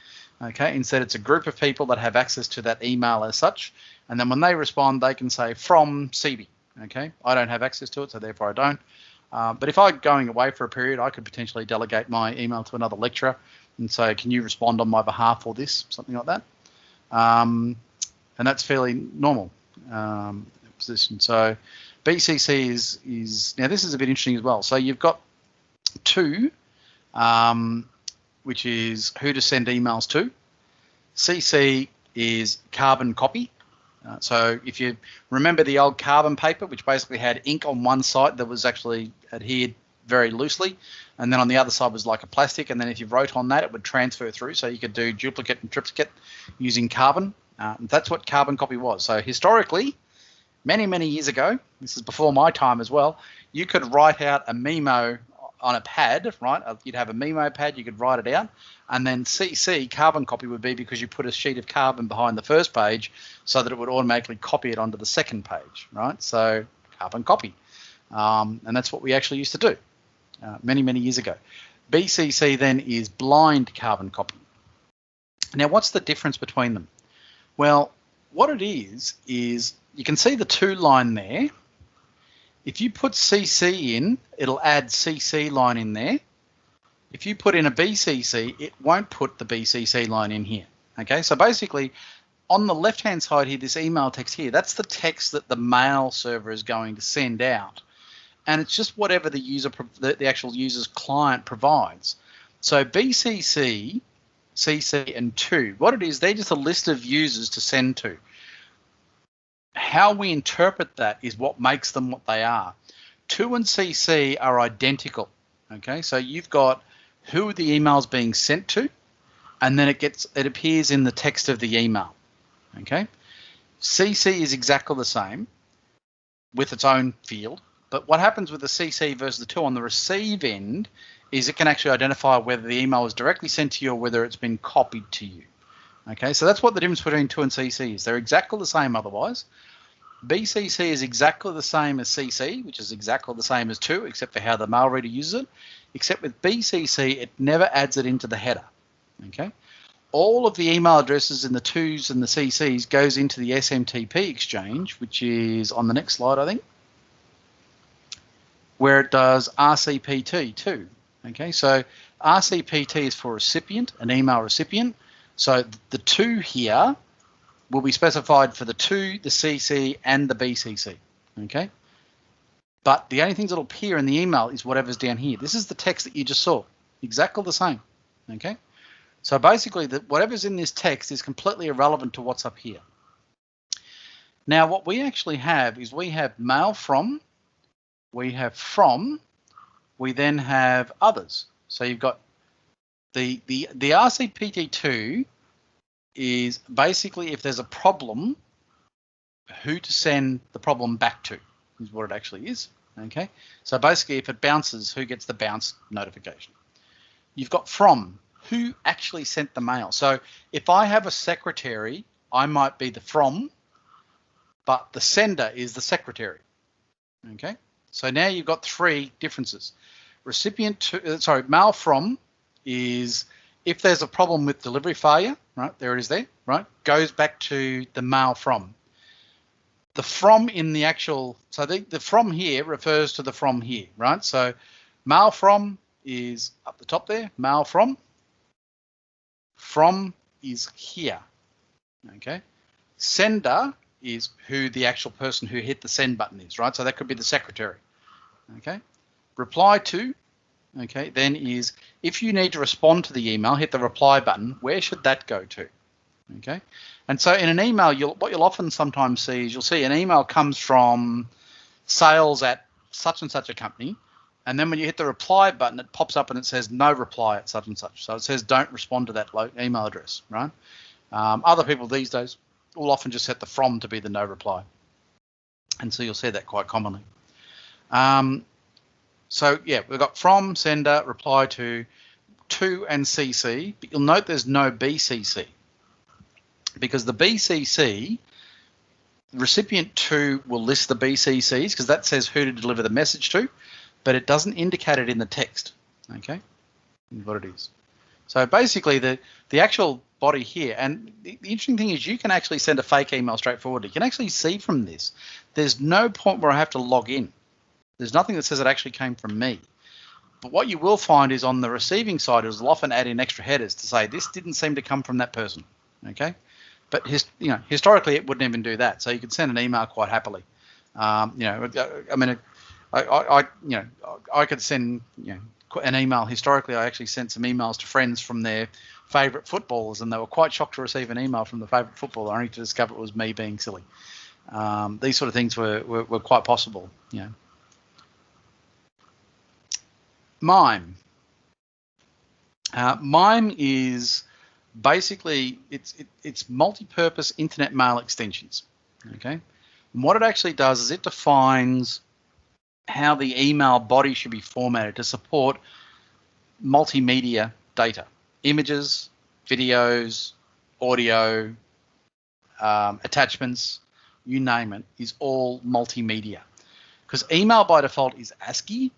Okay, instead it's a group of people that have access to that email as such, and then when they respond, they can say from CB. Okay, I don't have access to it, so therefore I don't. But if I'm going away for a period, I could potentially delegate my email to another lecturer and say, can you respond on my behalf for this, something like that. And that's fairly normal position. So BCC is now this is a bit interesting as well. So you've got to, which is who to send emails to. CC is carbon copy. So if you remember the old carbon paper, which basically had ink on one side that was actually adhered very loosely, and then on the other side was like a plastic, and then if you wrote on that, it would transfer through. So you could do duplicate and triplicate using carbon. That's what carbon copy was. So historically, many years ago, this is before my time as well, you could write out a memo on a pad, right? You'd have a memo pad, you could write it out, and then CC, carbon copy, would be because you put a sheet of carbon behind the first page so that it would automatically copy it onto the second page, right? So carbon copy. And that's what we actually used to do many years ago. BCC then is blind carbon copy. Now, what's the difference between them? Well, what it is you can see the to line there. If you put CC in, it'll add CC line in there. If you put in a BCC, it won't put the BCC line in here. Okay, so basically on the left-hand side here, this email text here, that's the text that the mail server is going to send out. And it's just whatever the user, the actual user's client provides. So BCC, CC, and to, what it is, they're just a list of users to send to. How we interpret that is what makes them what they are. To and CC are identical. Okay, so you've got who the email is being sent to, and then it appears in the text of the email. Okay, CC is exactly the same with its own field, but what happens with the CC versus the to on the receive end is it can actually identify whether the email was directly sent to you or whether it's been copied to you. Okay, so that's what the difference between to and CC is. They're exactly the same otherwise. BCC is exactly the same as CC, which is exactly the same as to, except for how the mail reader uses it. Except with BCC, it never adds it into the header. Okay, all of the email addresses in the tos and the CCs goes into the SMTP exchange, which is on the next slide, I think, where it does RCPT too. Okay, so RCPT is for recipient, an email recipient. So the to here will be specified for the to, the CC, and the BCC. Okay, but the only things that'll appear in the email is whatever's down here. This is the text that you just saw, exactly the same. Okay, so basically whatever's in this text is completely irrelevant to what's up here. Now what we actually have is we have mail from, we have from, we then have others. So you've got the RCPT2 is basically if there's a problem, who to send the problem back to is what it actually is. Okay, so basically if it bounces, who gets the bounce notification. You've got from, who actually sent the mail. So if I have a secretary, I might be the from, but the sender is the secretary. Okay, so now you've got three differences. Recipient to, mail from is if there's a problem with delivery failure, right, there it is there, right, goes back to the mail from. the from in the actual, so the from here refers to the from here, right? So mail from is up the top there, mail from is here, okay? Sender is who the actual person who hit the send button is, right? So that could be the secretary, okay? Reply to, okay, then is if you need to respond to the email, hit the reply button, where should that go to? Okay, and so in an email, what you'll often sometimes see is you'll see an email comes from sales at such and such a company, and then when you hit the reply button, it pops up and it says no reply at such and such. So it says don't respond to that email address, right? Other people these days will often just set the from to be the no reply, and so you'll see that quite commonly. So yeah, we've got from, sender, reply to, and CC, but you'll note there's no BCC. Because the BCC, recipient to will list the BCCs because that says who to deliver the message to, but it doesn't indicate it in the text, okay, what it is. So basically the actual body here, and the interesting thing is you can actually send a fake email straight forward. You can actually see from this, there's no point where I have to log in. There's nothing that says it actually came from me. But what you will find is on the receiving side, it will often add in extra headers to say this didn't seem to come from that person, okay? But historically, it wouldn't even do that. So you could send an email quite happily. I mean, I could send an email. Historically, I actually sent some emails to friends from their favourite footballers, and they were quite shocked to receive an email from the favourite footballer, only to discover it was me being silly. These sort of things were quite possible. MIME. MIME is basically it's multi-purpose internet mail extensions, okay? And what it actually does is it defines how the email body should be formatted to support multimedia data, images, videos, audio, attachments, you name it, is all multimedia. Because email by default is ASCII,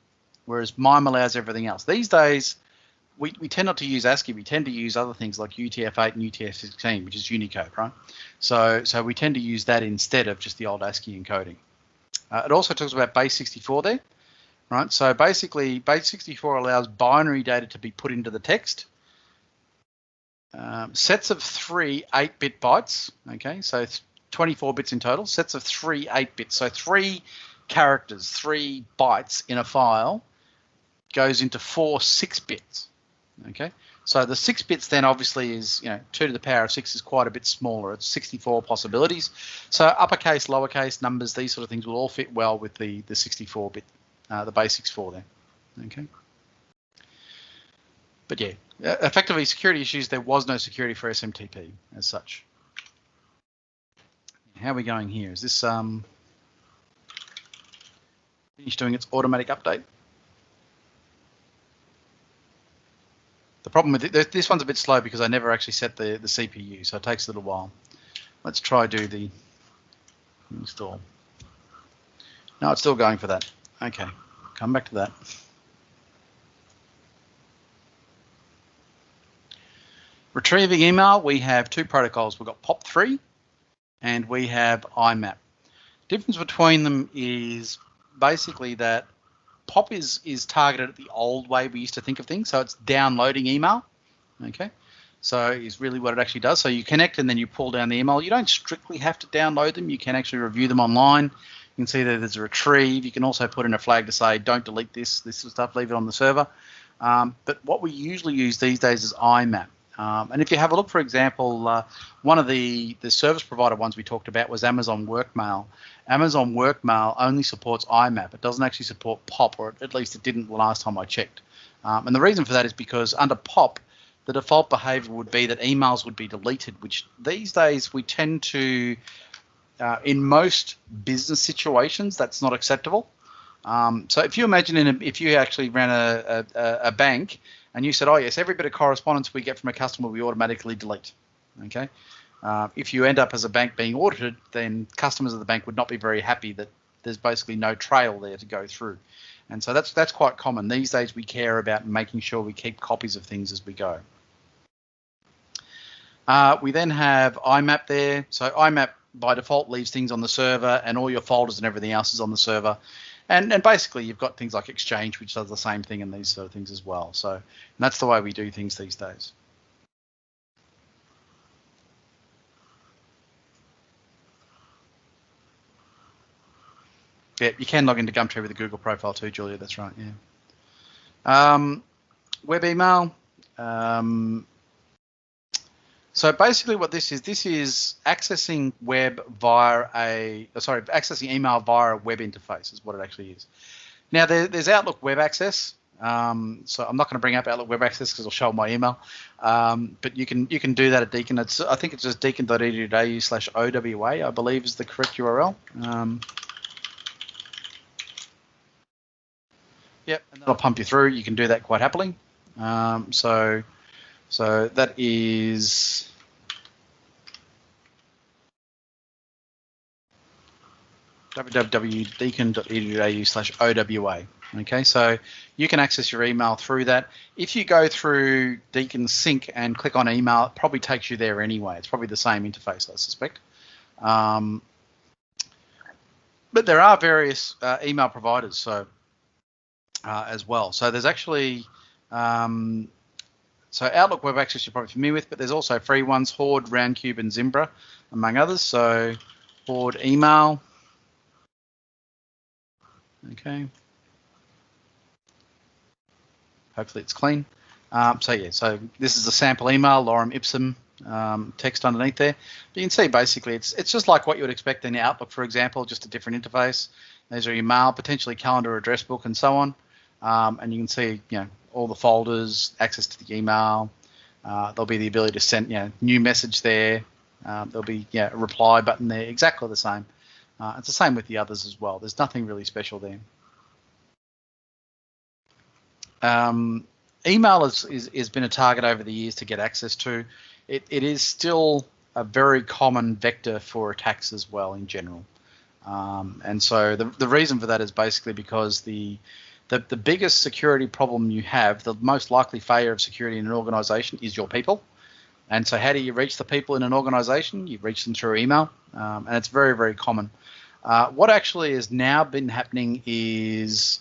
whereas MIME allows everything else. These days, we tend not to use ASCII. We tend to use other things like UTF-8 and UTF-16, which is Unicode, right? So we tend to use that instead of just the old ASCII encoding. It also talks about base64 there, right? So basically, base64 allows binary data to be put into the text. Sets of 3 8-bit bytes, okay? So 24 bits in total. Sets of 3 8 bits. So 3 characters, 3 bytes in a file goes into 4 6 bits. Okay, so the 6 bits then obviously is, 2 to the power of 6 is quite a bit smaller. It's 64 possibilities. So uppercase, lowercase numbers, these sort of things will all fit well with the 64-bit, the base64 there. Okay. But yeah, effectively security issues, there was no security for SMTP as such. How are we going here? Is this finished doing its automatic update? The problem with this one's a bit slow because I never actually set the CPU, so it takes a little while. Let's try do the install. No, it's still going for that. Okay, come back to that. Retrieving email, we have 2 protocols. We've got POP3 and we have IMAP. Difference between them is basically that POP is targeted at the old way we used to think of things. So it's downloading email, okay? So is really what it actually does. So you connect and then you pull down the email. You don't strictly have to download them. You can actually review them online. You can see that there's a retrieve. You can also put in a flag to say, don't delete this sort of stuff, leave it on the server. But what we usually use these days is IMAP. And if you have a look, for example, one of the service provider ones we talked about was Amazon Workmail. Amazon Workmail only supports IMAP. It doesn't actually support POP, or at least it didn't the last time I checked. And the reason for that is because under POP, the default behavior would be that emails would be deleted, which these days we tend to, in most business situations, that's not acceptable. So if you imagine if you actually ran a bank and you said, oh yes, every bit of correspondence we get from a customer we automatically delete, okay? If you end up as a bank being audited, then customers of the bank would not be very happy that there's basically no trail there to go through. And so that's quite common. These days we care about making sure we keep copies of things as we go. We then have IMAP there. So IMAP by default leaves things on the server, and all your folders and everything else is on the server. And basically, you've got things like Exchange, which does the same thing, and these sort of things as well. So that's the way we do things these days. Yeah, you can log into Gumtree with a Google profile too, Julia. That's right. Yeah. Web email. So basically, what this is accessing accessing email via a web interface is what it actually is. Now there's Outlook Web Access. So I'm not going to bring up Outlook Web Access because it'll show my email. But you can do that at Deakin. I think it's just deakin.edu/OWA, I believe is the correct URL. Yep, and that'll pump you through. You can do that quite happily. So that is www.deakin.edu/OWA. Okay, so you can access your email through that. If you go through Deakin Sync and click on email, it probably takes you there anyway. It's probably the same interface, I suspect. But there are various email providers as well. So there's actually so Outlook Web Access you're probably familiar with, but there's also free ones, Horde, Roundcube, and Zimbra, among others. So Horde email. Okay. Hopefully it's clean. So this is a sample email, lorem ipsum text underneath there. But you can see basically it's just like what you would expect in Outlook, for example, just a different interface. There's your email, potentially calendar, address book, and so on. And you can see, all the folders, access to the email. There'll be the ability to send, new message there. There'll be a reply button there, exactly the same. It's the same with the others as well. There's nothing really special there. Email has been a target over the years to get access to. It is still a very common vector for attacks as well in general. And so the reason for that is basically because the biggest security problem you have, the most likely failure of security in an organization is your people. And so how do you reach the people in an organization? You reach them through email, and it's very, very common. What actually has now been happening is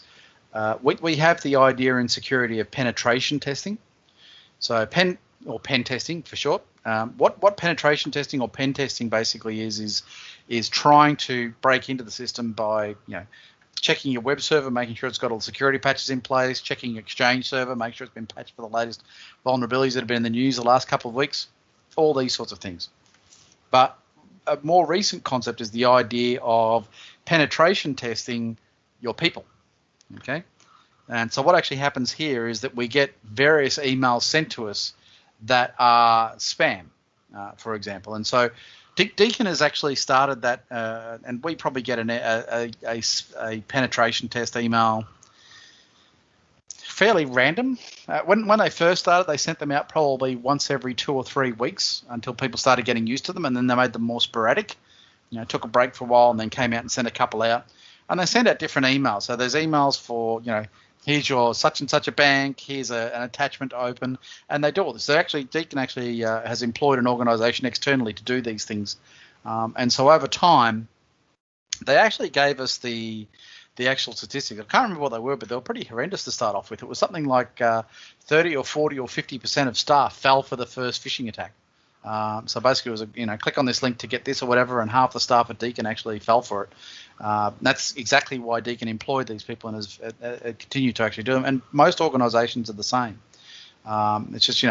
we have the idea in security of penetration testing. So pen testing for short. What penetration testing or pen testing basically is trying to break into the system by checking your web server, making sure it's got all the security patches in place, checking your Exchange server, make sure it's been patched for the latest vulnerabilities that have been in the news the last couple of weeks, all these sorts of things. But a more recent concept is the idea of penetration testing your people, okay? And so what actually happens here is that we get various emails sent to us that are spam, for example. And so Deakin has actually started that, and we probably get a penetration test email fairly random. When they first started, they sent them out probably once every 2 or 3 weeks until people started getting used to them, and then they made them more sporadic. Took a break for a while and then came out and sent a couple out. And they send out different emails. So there's emails for, here's your such and such a bank, here's an attachment to open, and they do all this. So Deakin actually has employed an organization externally to do these things. And so over time, they actually gave us the actual statistics. I can't remember what they were, but they were pretty horrendous to start off with. It was something like 30 or 40 or 50% of staff fell for the first phishing attack. So basically it was click on this link to get this or whatever, and half the staff at Deakin actually fell for it. That's exactly why Deakin employed these people and has continued to actually do them. And most organisations are the same. It's just,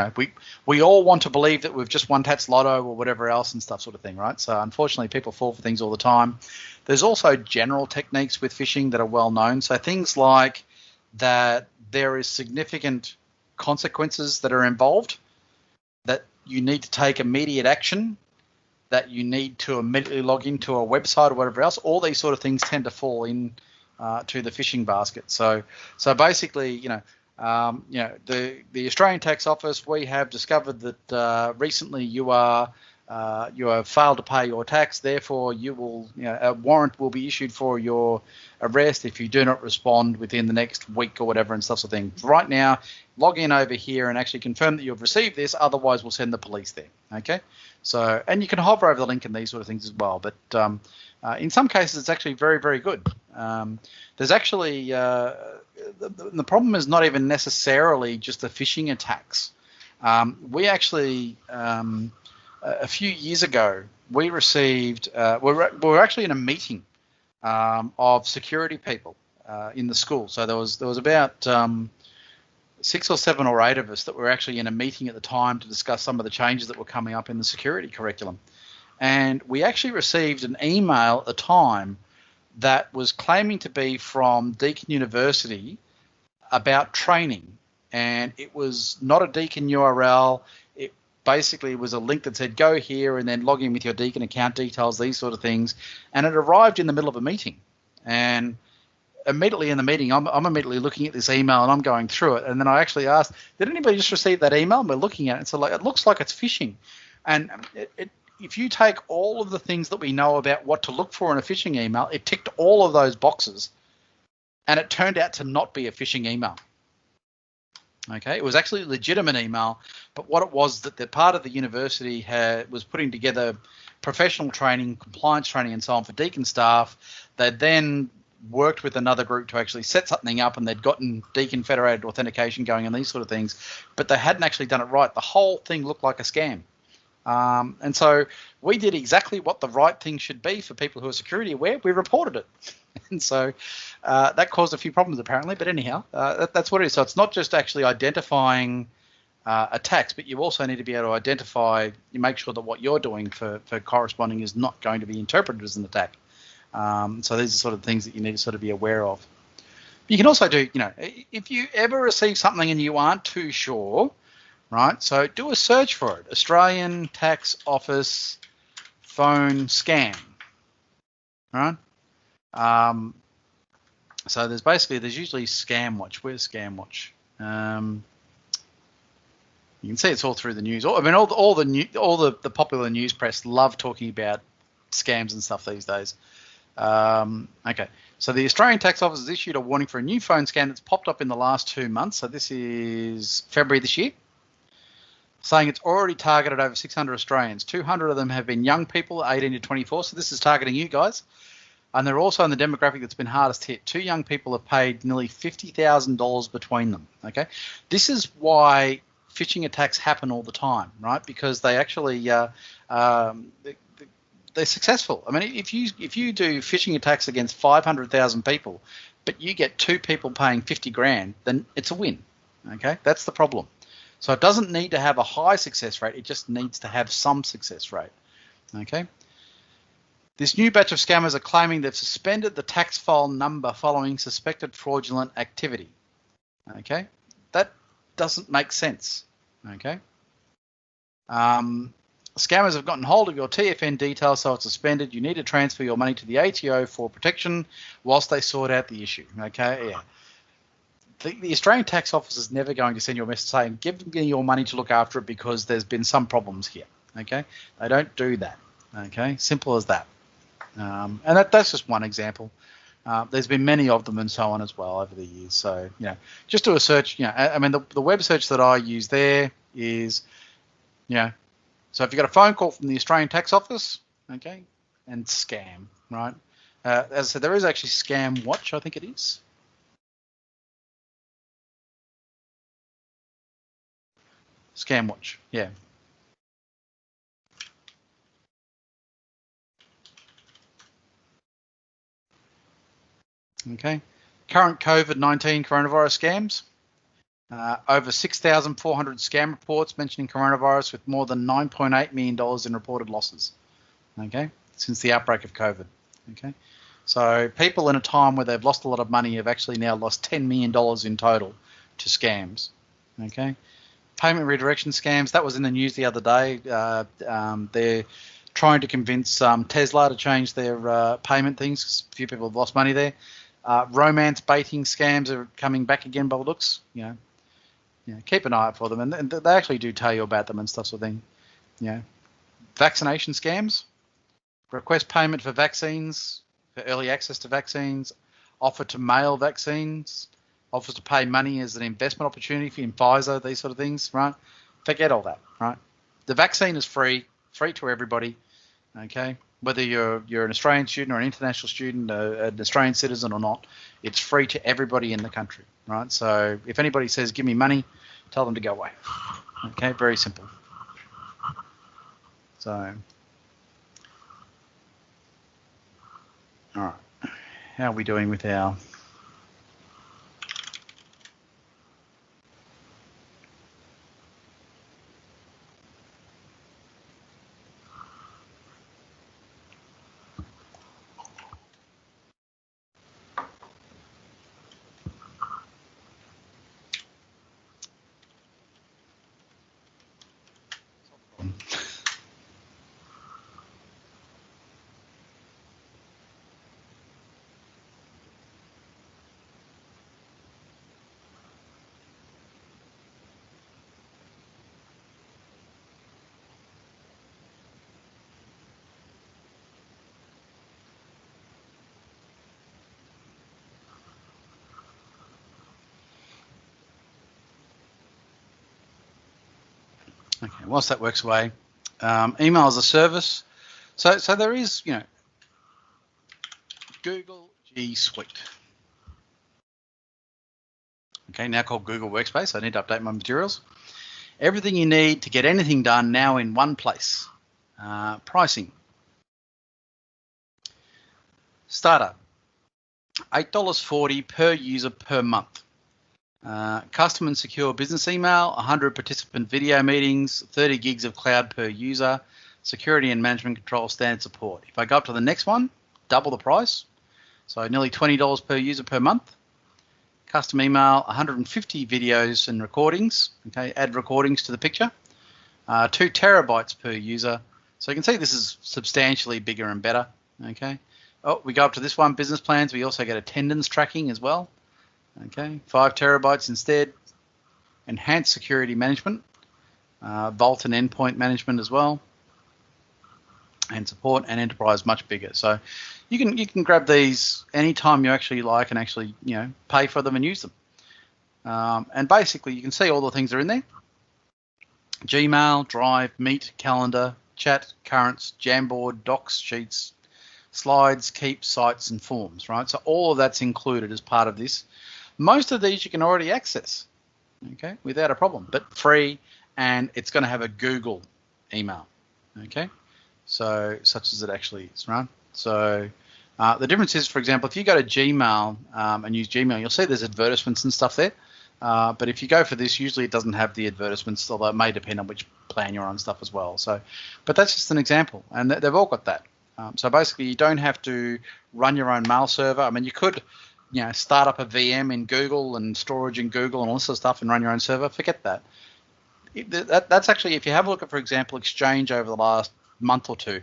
we all want to believe that we've just won Tats Lotto or whatever else and stuff sort of thing, right? So unfortunately, people fall for things all the time. There's also general techniques with phishing that are well known. So things like that there is significant consequences that are involved, that you need to take immediate action, that you need to immediately log into a website or whatever else. All these sort of things tend to fall in to the phishing basket. So basically, the Australian Tax Office, we have discovered that recently you are you have failed to pay your tax, therefore a warrant will be issued for your arrest if you do not respond within the next week or whatever and stuff. Right now, log in over here and actually confirm that you've received this, otherwise we'll send the police there. Okay, so, and you can hover over the link and these sort of things as well, but in some cases it's actually very, very good. There's actually the problem is not even necessarily just the phishing attacks. We actually a few years ago, we received, we were actually in a meeting of security people in the school. So there was about 6 or 7 or 8 of us that were actually in a meeting at the time to discuss some of the changes that were coming up in the security curriculum. And we actually received an email at the time that was claiming to be from Deakin University about training. And it was not a Deakin URL. Basically was a link that said go here and then log in with your Deakin account details, these sort of things, and it arrived in the middle of a meeting. And immediately in the meeting, I'm immediately looking at this email and I'm going through it, and then I actually asked, did anybody just receive that email? And we're looking at it, so it looks like it's phishing. And if you take all of the things that we know about what to look for in a phishing email, it ticked all of those boxes, and it turned out to not be a phishing email. Okay, it was actually a legitimate email, but what it was that the part of the university was putting together professional training, compliance training, and so on for Deakin staff. They'd then worked with another group to actually set something up, and they'd gotten Deakin federated authentication going and these sort of things, but they hadn't actually done it right. The whole thing looked like a scam. And so we did exactly what the right thing should be for people who are security aware. We reported it. And so that caused a few problems apparently, but anyhow, that's what it is. So it's not just actually identifying attacks, but you also need to be able to identify, you make sure that what you're doing for corresponding is not going to be interpreted as an attack. So these are sort of things that you need to sort of be aware of. You can also do, if you ever receive something and you aren't too sure, right, so do a search for it. Australian Tax Office phone scam, right? So there's usually ScamWatch. Where's ScamWatch? You can see it's all through the news. I mean, all the popular news press love talking about scams and stuff these days. Okay, so the Australian Tax Office has issued a warning for a new phone scam that's popped up in the last 2 months. So this is February this year, saying it's already targeted over 600 Australians. 200 of them have been young people, 18 to 24. So this is targeting you guys. And they're also in the demographic that's been hardest hit. 2 young people have paid nearly $50,000 between them. Okay, this is why phishing attacks happen all the time, right? Because they actually they're successful. I mean, if you do phishing attacks against 500,000 people, but you get 2 people paying 50 grand, then it's a win. Okay, that's the problem. So it doesn't need to have a high success rate. It just needs to have some success rate. Okay. This new batch of scammers are claiming they've suspended the tax file number following suspected fraudulent activity. Okay, that doesn't make sense. Okay, scammers have gotten hold of your TFN details, so it's suspended. You need to transfer your money to the ATO for protection whilst they sort out the issue. Okay, yeah. The Australian Tax Office is never going to send you a message saying, give me your money to look after it because there's been some problems here. Okay, they don't do that. Okay, simple as that. And that's just one example. There's been many of them and so on as well over the years. So, just do a search. I mean, the web search that I use there is, so if you've got a phone call from the Australian Tax Office, okay, and scam, right? As I said, there is actually ScamWatch, I think it is. ScamWatch, yeah. Okay. Current COVID-19 coronavirus scams. Over 6,400 scam reports mentioning coronavirus with more than $9.8 million in reported losses. Okay, since the outbreak of COVID. Okay, so people in a time where they've lost a lot of money have actually now lost $10 million in total to scams. Okay, payment redirection scams. That was in the news the other day. They're trying to convince Tesla to change their payment things because a few people have lost money there. Romance baiting scams are coming back again by the looks. Keep an eye out for them, and they actually do tell you about them and stuff sort of thing. vaccination scams, request payment for vaccines, for early access to vaccines, offer to mail vaccines, offers to pay money as an investment opportunity for in Pfizer, these sort of things, right? Forget all that, right? The vaccine is free to everybody, okay? Whether you're an Australian student or an international student, an Australian citizen or not, it's free to everybody in the country, right? So if anybody says, give me money, tell them to go away, okay? Very simple. So, all right, how are we doing with our... Okay, whilst that works away, email as a service. So there is, Google G Suite. Okay, now called Google Workspace. I need to update my materials. Everything you need to get anything done now in one place. Pricing. Starter, $8.40 per user per month. Custom and secure business email, 100 participant video meetings, 30 gigs of cloud per user, security and management control standard support. If I go up to the next one, double the price. So nearly $20 per user per month. Custom email, 150 videos and recordings. Okay, add recordings to the picture. 2 terabytes per user. So you can see this is substantially bigger and better. Okay. Oh, we go up to this one, business plans. We also get attendance tracking as well. Okay, 5 terabytes instead. Enhanced security management, Vault and endpoint management as well, and support and enterprise much bigger. So you can grab these anytime you actually like and actually pay for them and use them. And basically you can see all the things that are in there: Gmail, Drive, Meet, Calendar, Chat, Currents, Jamboard, Docs, Sheets, Slides, Keep, Sites, and Forms. Right, so all of that's included as part of this. Most of these you can already access, okay, without a problem, but free, and it's going to have a Google email, okay, so such as it actually is, right? So the difference is, for example, if you go to Gmail and use Gmail, you'll see there's advertisements and stuff there, but if you go for this, usually it doesn't have the advertisements, although it may depend on which plan you're on and stuff as well. So, but that's just an example, and they've all got that. So basically, you don't have to run your own mail server. I mean, you could start up a VM in Google and storage in Google and all this sort of stuff and run your own server. Forget that. That's actually, if you have a look at, for example, Exchange over the last month or two,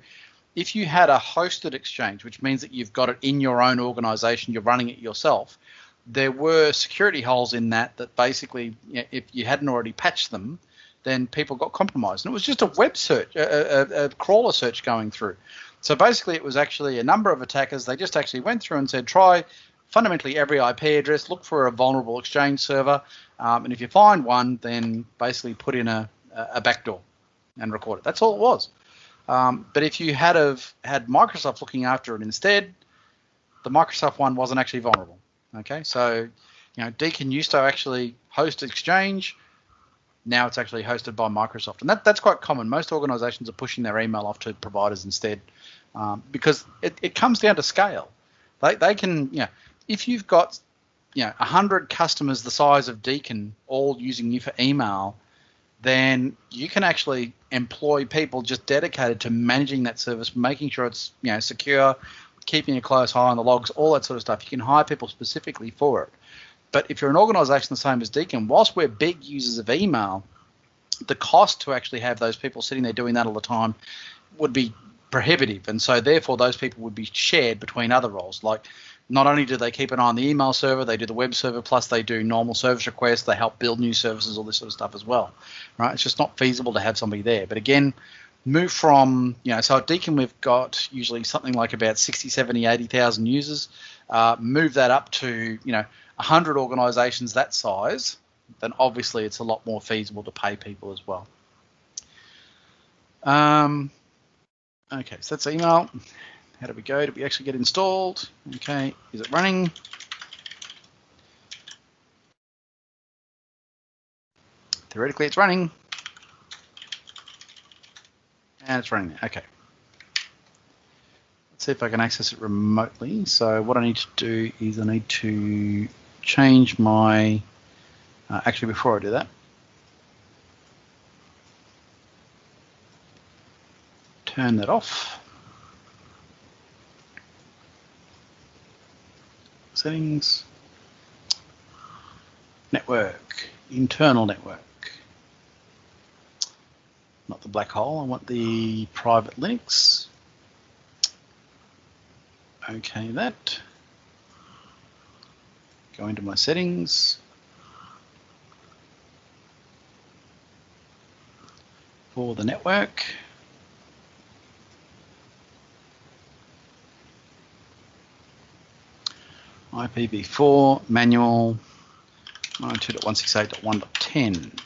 if you had a hosted Exchange, which means that you've got it in your own organization, you're running it yourself, there were security holes in that basically, if you hadn't already patched them, then people got compromised. And it was just a web search, a crawler search going through. So basically, it was actually a number of attackers. They just actually went through and said, try fundamentally every IP address, look for a vulnerable Exchange server, and if you find one, then basically put in a backdoor and record it. That's all it was. But if you had Microsoft looking after it instead, the Microsoft one wasn't actually vulnerable. Okay, so Deakin used to actually host Exchange. Now it's actually hosted by Microsoft, and that's quite common. Most organizations are pushing their email off to providers instead, because it comes down to scale. They can, if you've got 100 customers the size of Deakin all using you for email, then you can actually employ people just dedicated to managing that service, making sure it's secure, keeping a close eye on the logs, all that sort of stuff. You can hire people specifically for it. But if you're an organization the same as Deakin, whilst we're big users of email, the cost to actually have those people sitting there doing that all the time would be prohibitive. And so therefore those people would be shared between other roles. Like, not only do they keep an eye on the email server, they do the web server, plus they do normal service requests, they help build new services, all this sort of stuff as well, right? It's just not feasible to have somebody there. But again, move from, so at Deakin we've got usually something like about 60, 70, 80,000 users. Move that up to, 100 organisations that size, then obviously it's a lot more feasible to pay people as well. Okay, so that's email. How do we go? Did we actually get installed? Okay, is it running? Theoretically, it's running. And it's running there. Okay. Let's see if I can access it remotely. So what I need to do is I need to change my, actually before I do that, turn that off. Settings, network, internal network. Not the black hole, I want the private Linux. Okay, that. Go into my settings. For the network. IPv4 manual 92.168.1.10.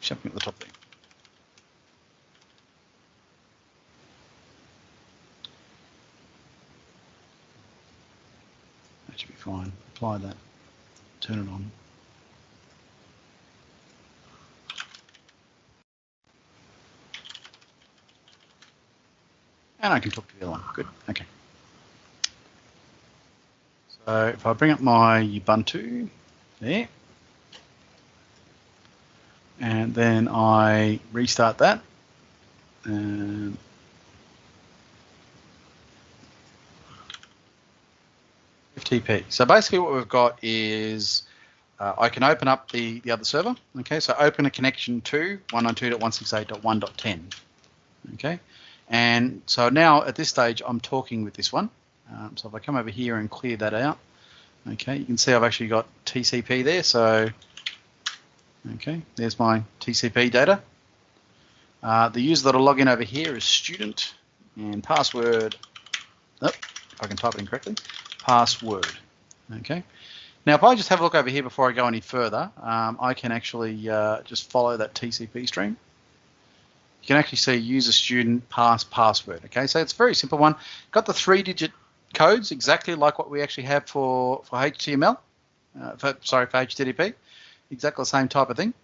Jumping at the top there. That should be fine. Apply that. Turn it on. And I can talk to the other one. Good. Okay. So if I bring up my Ubuntu there, and then I restart that, and FTP. So basically what we've got is I can open up the other server. Okay, so open a connection to 192.168.1.10. Okay, and so now at this stage I'm talking with this one. So if I come over here and clear that out, okay, you can see I've actually got TCP there. So okay, there's my TCP data. The user that'll log in over here is student, and password, if I can type it in correctly, password. Okay. Now if I just have a look over here before I go any further, I can actually just follow that TCP stream. You can actually see user student password. Okay, so it's a very simple one. Got the 3-digit codes exactly like what we actually have for HTML, for HTTP. Exactly the same type of thing.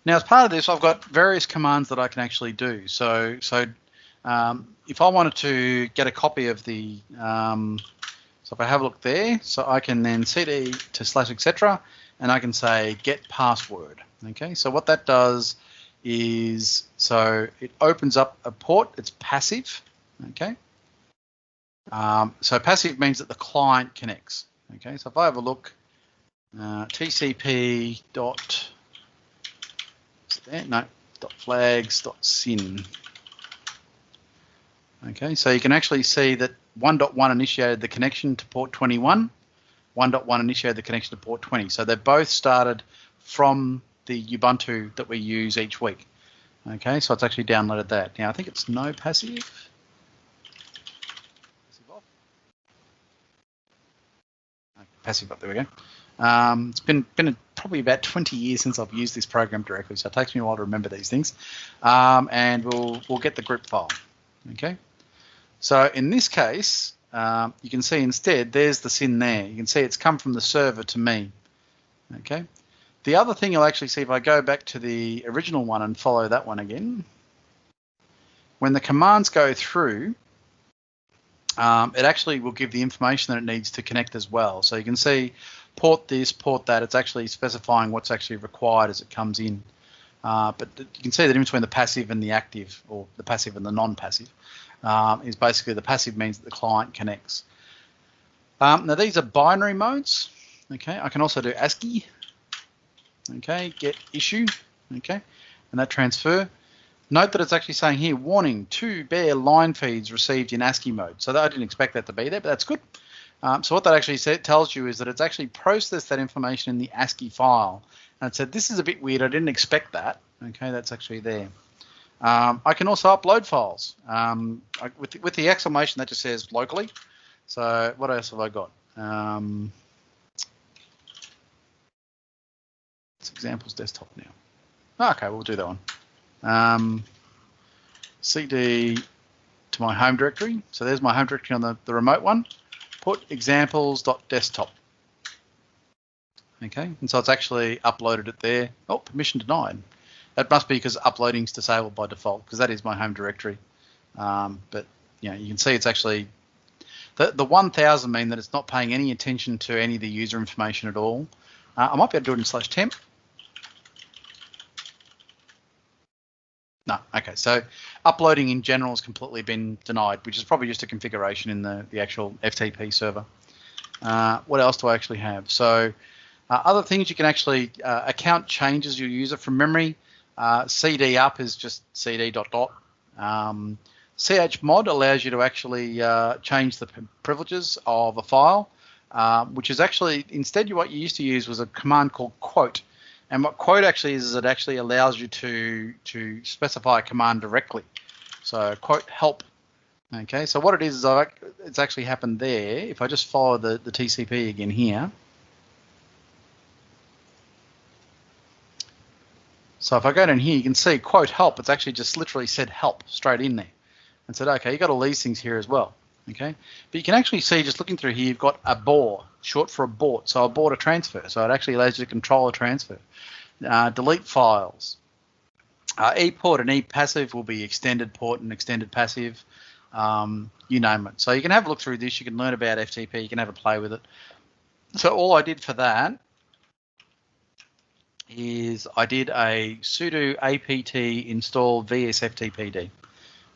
Now, as part of this, I've got various commands that I can actually do. So if I wanted to get a copy of the, so if I have a look there, so I can then cd to / etc. and I can say get password. Okay, so what that does is, so it opens up a port. It's passive. Okay, so passive means that the client connects. Okay, so if I have a look. TCP dot flags.syn. Okay, so you can actually see that 1.1 initiated the connection to port 21, 1.1 initiated the connection to port 20. So they're both started from the Ubuntu that we use each week. Okay, so it's actually downloaded that. Now I think it's no passive. Passive off. Okay, passive up, there we go. It's been probably about 20 years since I've used this program directly, so it takes me a while to remember these things. And we'll get the group file. Okay. So in this case, you can see instead there's the SYN there. You can see it's come from the server to me. Okay. The other thing you'll actually see if I go back to the original one and follow that one again, when the commands go through, it actually will give the information that it needs to connect as well. So you can see port this, port that. It's actually specifying what's actually required as it comes in. But you can see the difference between the passive and the active, or the passive and the non-passive, is basically the passive means that the client connects. Now these are binary modes. Okay, I can also do ASCII. Okay, get issue. Okay, and that transfer. Note that it's actually saying here, warning, 2 bare line feeds received in ASCII mode. So I didn't expect that to be there, but that's good. So what that actually tells you is that it's actually processed that information in the ASCII file. And it said, this is a bit weird. I didn't expect that. Okay, that's actually there. I can also upload files. With the exclamation, that just says locally. So what else have I got? It's examples desktop now. Okay, we'll do that one. CD to my home directory. So there's my home directory on the remote one. Put examples.desktop. Okay, and so it's actually uploaded it there. Oh, permission denied. That must be because uploading is disabled by default, because that is my home directory. But you can see it's actually the 1000 mean that it's not paying any attention to any of the user information at all. I might be able to do it in /temp. No, okay, so uploading in general has completely been denied, which is probably just a configuration in the actual FTP server. What else do I actually have? So other things you can actually, account changes your user from memory. CD up is just cd ... chmod allows you to actually change the privileges of a file, which is actually, instead what you used to use was a command called quote. And what quote actually is it actually allows you to specify a command directly. So quote help. Okay, so what it is it's actually happened there. If I just follow the TCP again here. So if I go down here, you can see quote help. It's actually just literally said help straight in there and said, okay, you got all these things here as well. Okay, but you can actually see, just looking through here, you've got abort, short for abort. So abort a transfer. So it actually allows you to control a transfer. Delete files. ePort and ePassive will be extended port and extended passive. You name it. So you can have a look through this. You can learn about FTP. You can have a play with it. So all I did for that is I did a sudo apt install vsftpd.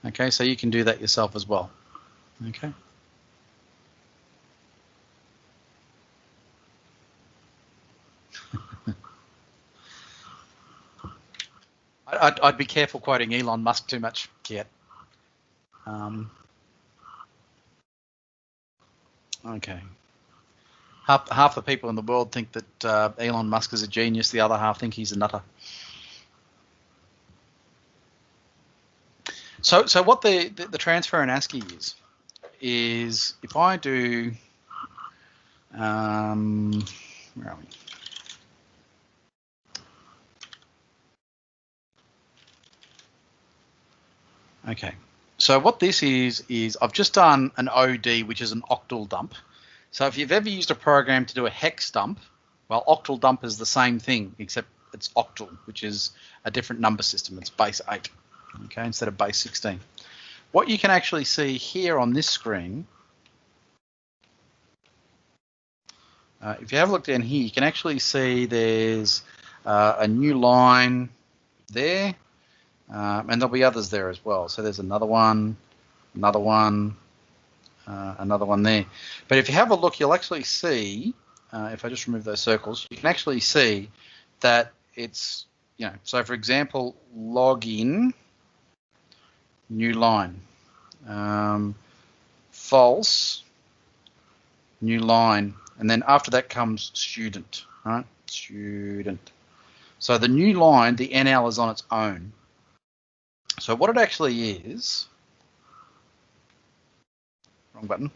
Okay, so you can do that yourself as well. Okay. I'd be careful quoting Elon Musk too much yet. Okay. Half the people in the world think that Elon Musk is a genius. The other half think he's a nutter. So what the transfer in ASCII is if I do, where are we? Okay. So what this is I've just done an OD, which is an octal dump. So if you've ever used a program to do a hex dump, well, octal dump is the same thing, except it's octal, which is a different number system. It's base 8, okay, instead of base 16. What you can actually see here on this screen, if you have a look down here, you can actually see there's a new line there, and there'll be others there as well. So there's another one, another one there. But if you have a look, you'll actually see, if I just remove those circles, you can actually see that it's, so for example, login, new line, false, new line, and then after that comes student, right? Student. So the new line, the NL is on its own. So what it actually is, wrong button.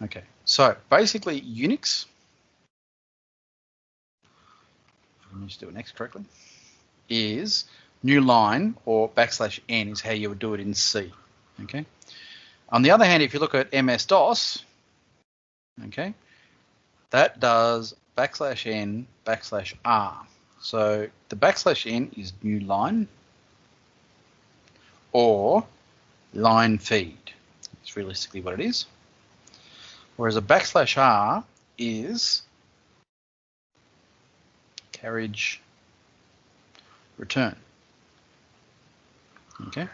Okay, so basically Unix, let me just do it next correctly, is new line or \n is how you would do it in C, okay? On the other hand, if you look at MS-DOS, okay, that does \n/r. So the \n is new line or line feed. It's realistically what it is. Whereas a \r is carriage return. Okay,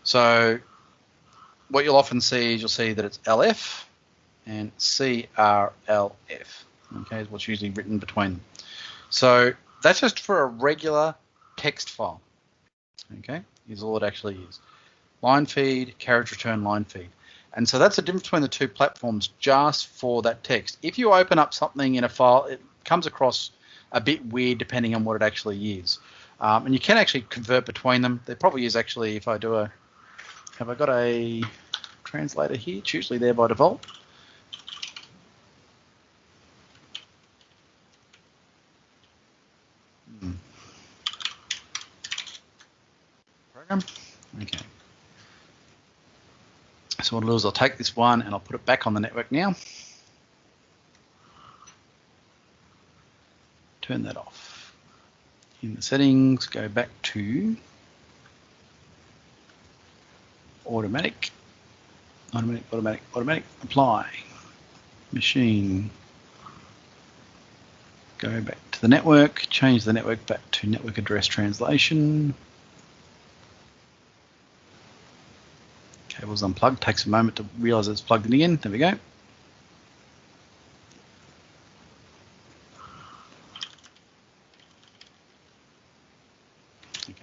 so what you'll often see is you'll see that it's LF and CRLF. Okay, is what's usually written between them. So that's just for a regular text file. Okay, is all it actually is. Line feed, carriage return, line feed. And so that's the difference between the two platforms just for that text. If you open up something in a file, it comes across a bit weird depending on what it actually is. And you can actually convert between them. There probably is actually, if I do a, have I got a translator here? It's usually there by default. Program. Okay. So what I'll do is I'll take this one and I'll put it back on the network now. Turn that off. In the settings, go back to automatic, apply, machine, go back to the network, change the network back to network address translation. Cable's unplugged, takes a moment to realize it's plugged in again. There we go. Okay.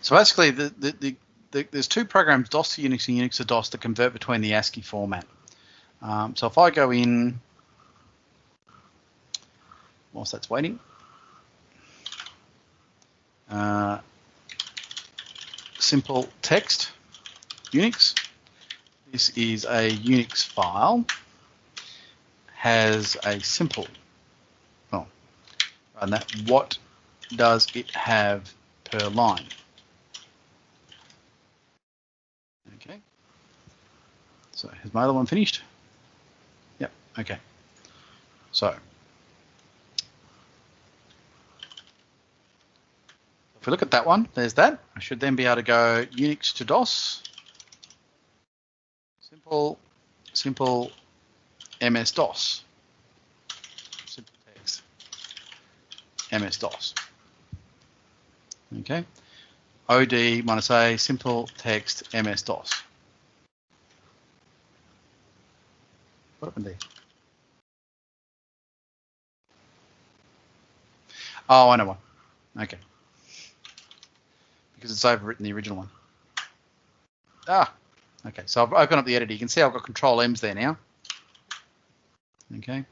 So basically, there's two programs, DOS to Unix and Unix to DOS, that convert between the ASCII format. So if I go in, whilst that's waiting, simple text, Unix. This is a Unix file, has a simple, and that what does it have per line? Okay. So has my other one finished? Yep. Okay. So if we look at that one, there's that. I should then be able to go Unix to DOS. Simple MS-DOS. Simple text MS-DOS. Okay. OD minus A, simple text MS-DOS. What happened there? Oh, I know one. Okay. Because it's overwritten the original one. Ah, okay. So I've opened up the editor. You can see I've got Control M's there now. Okay.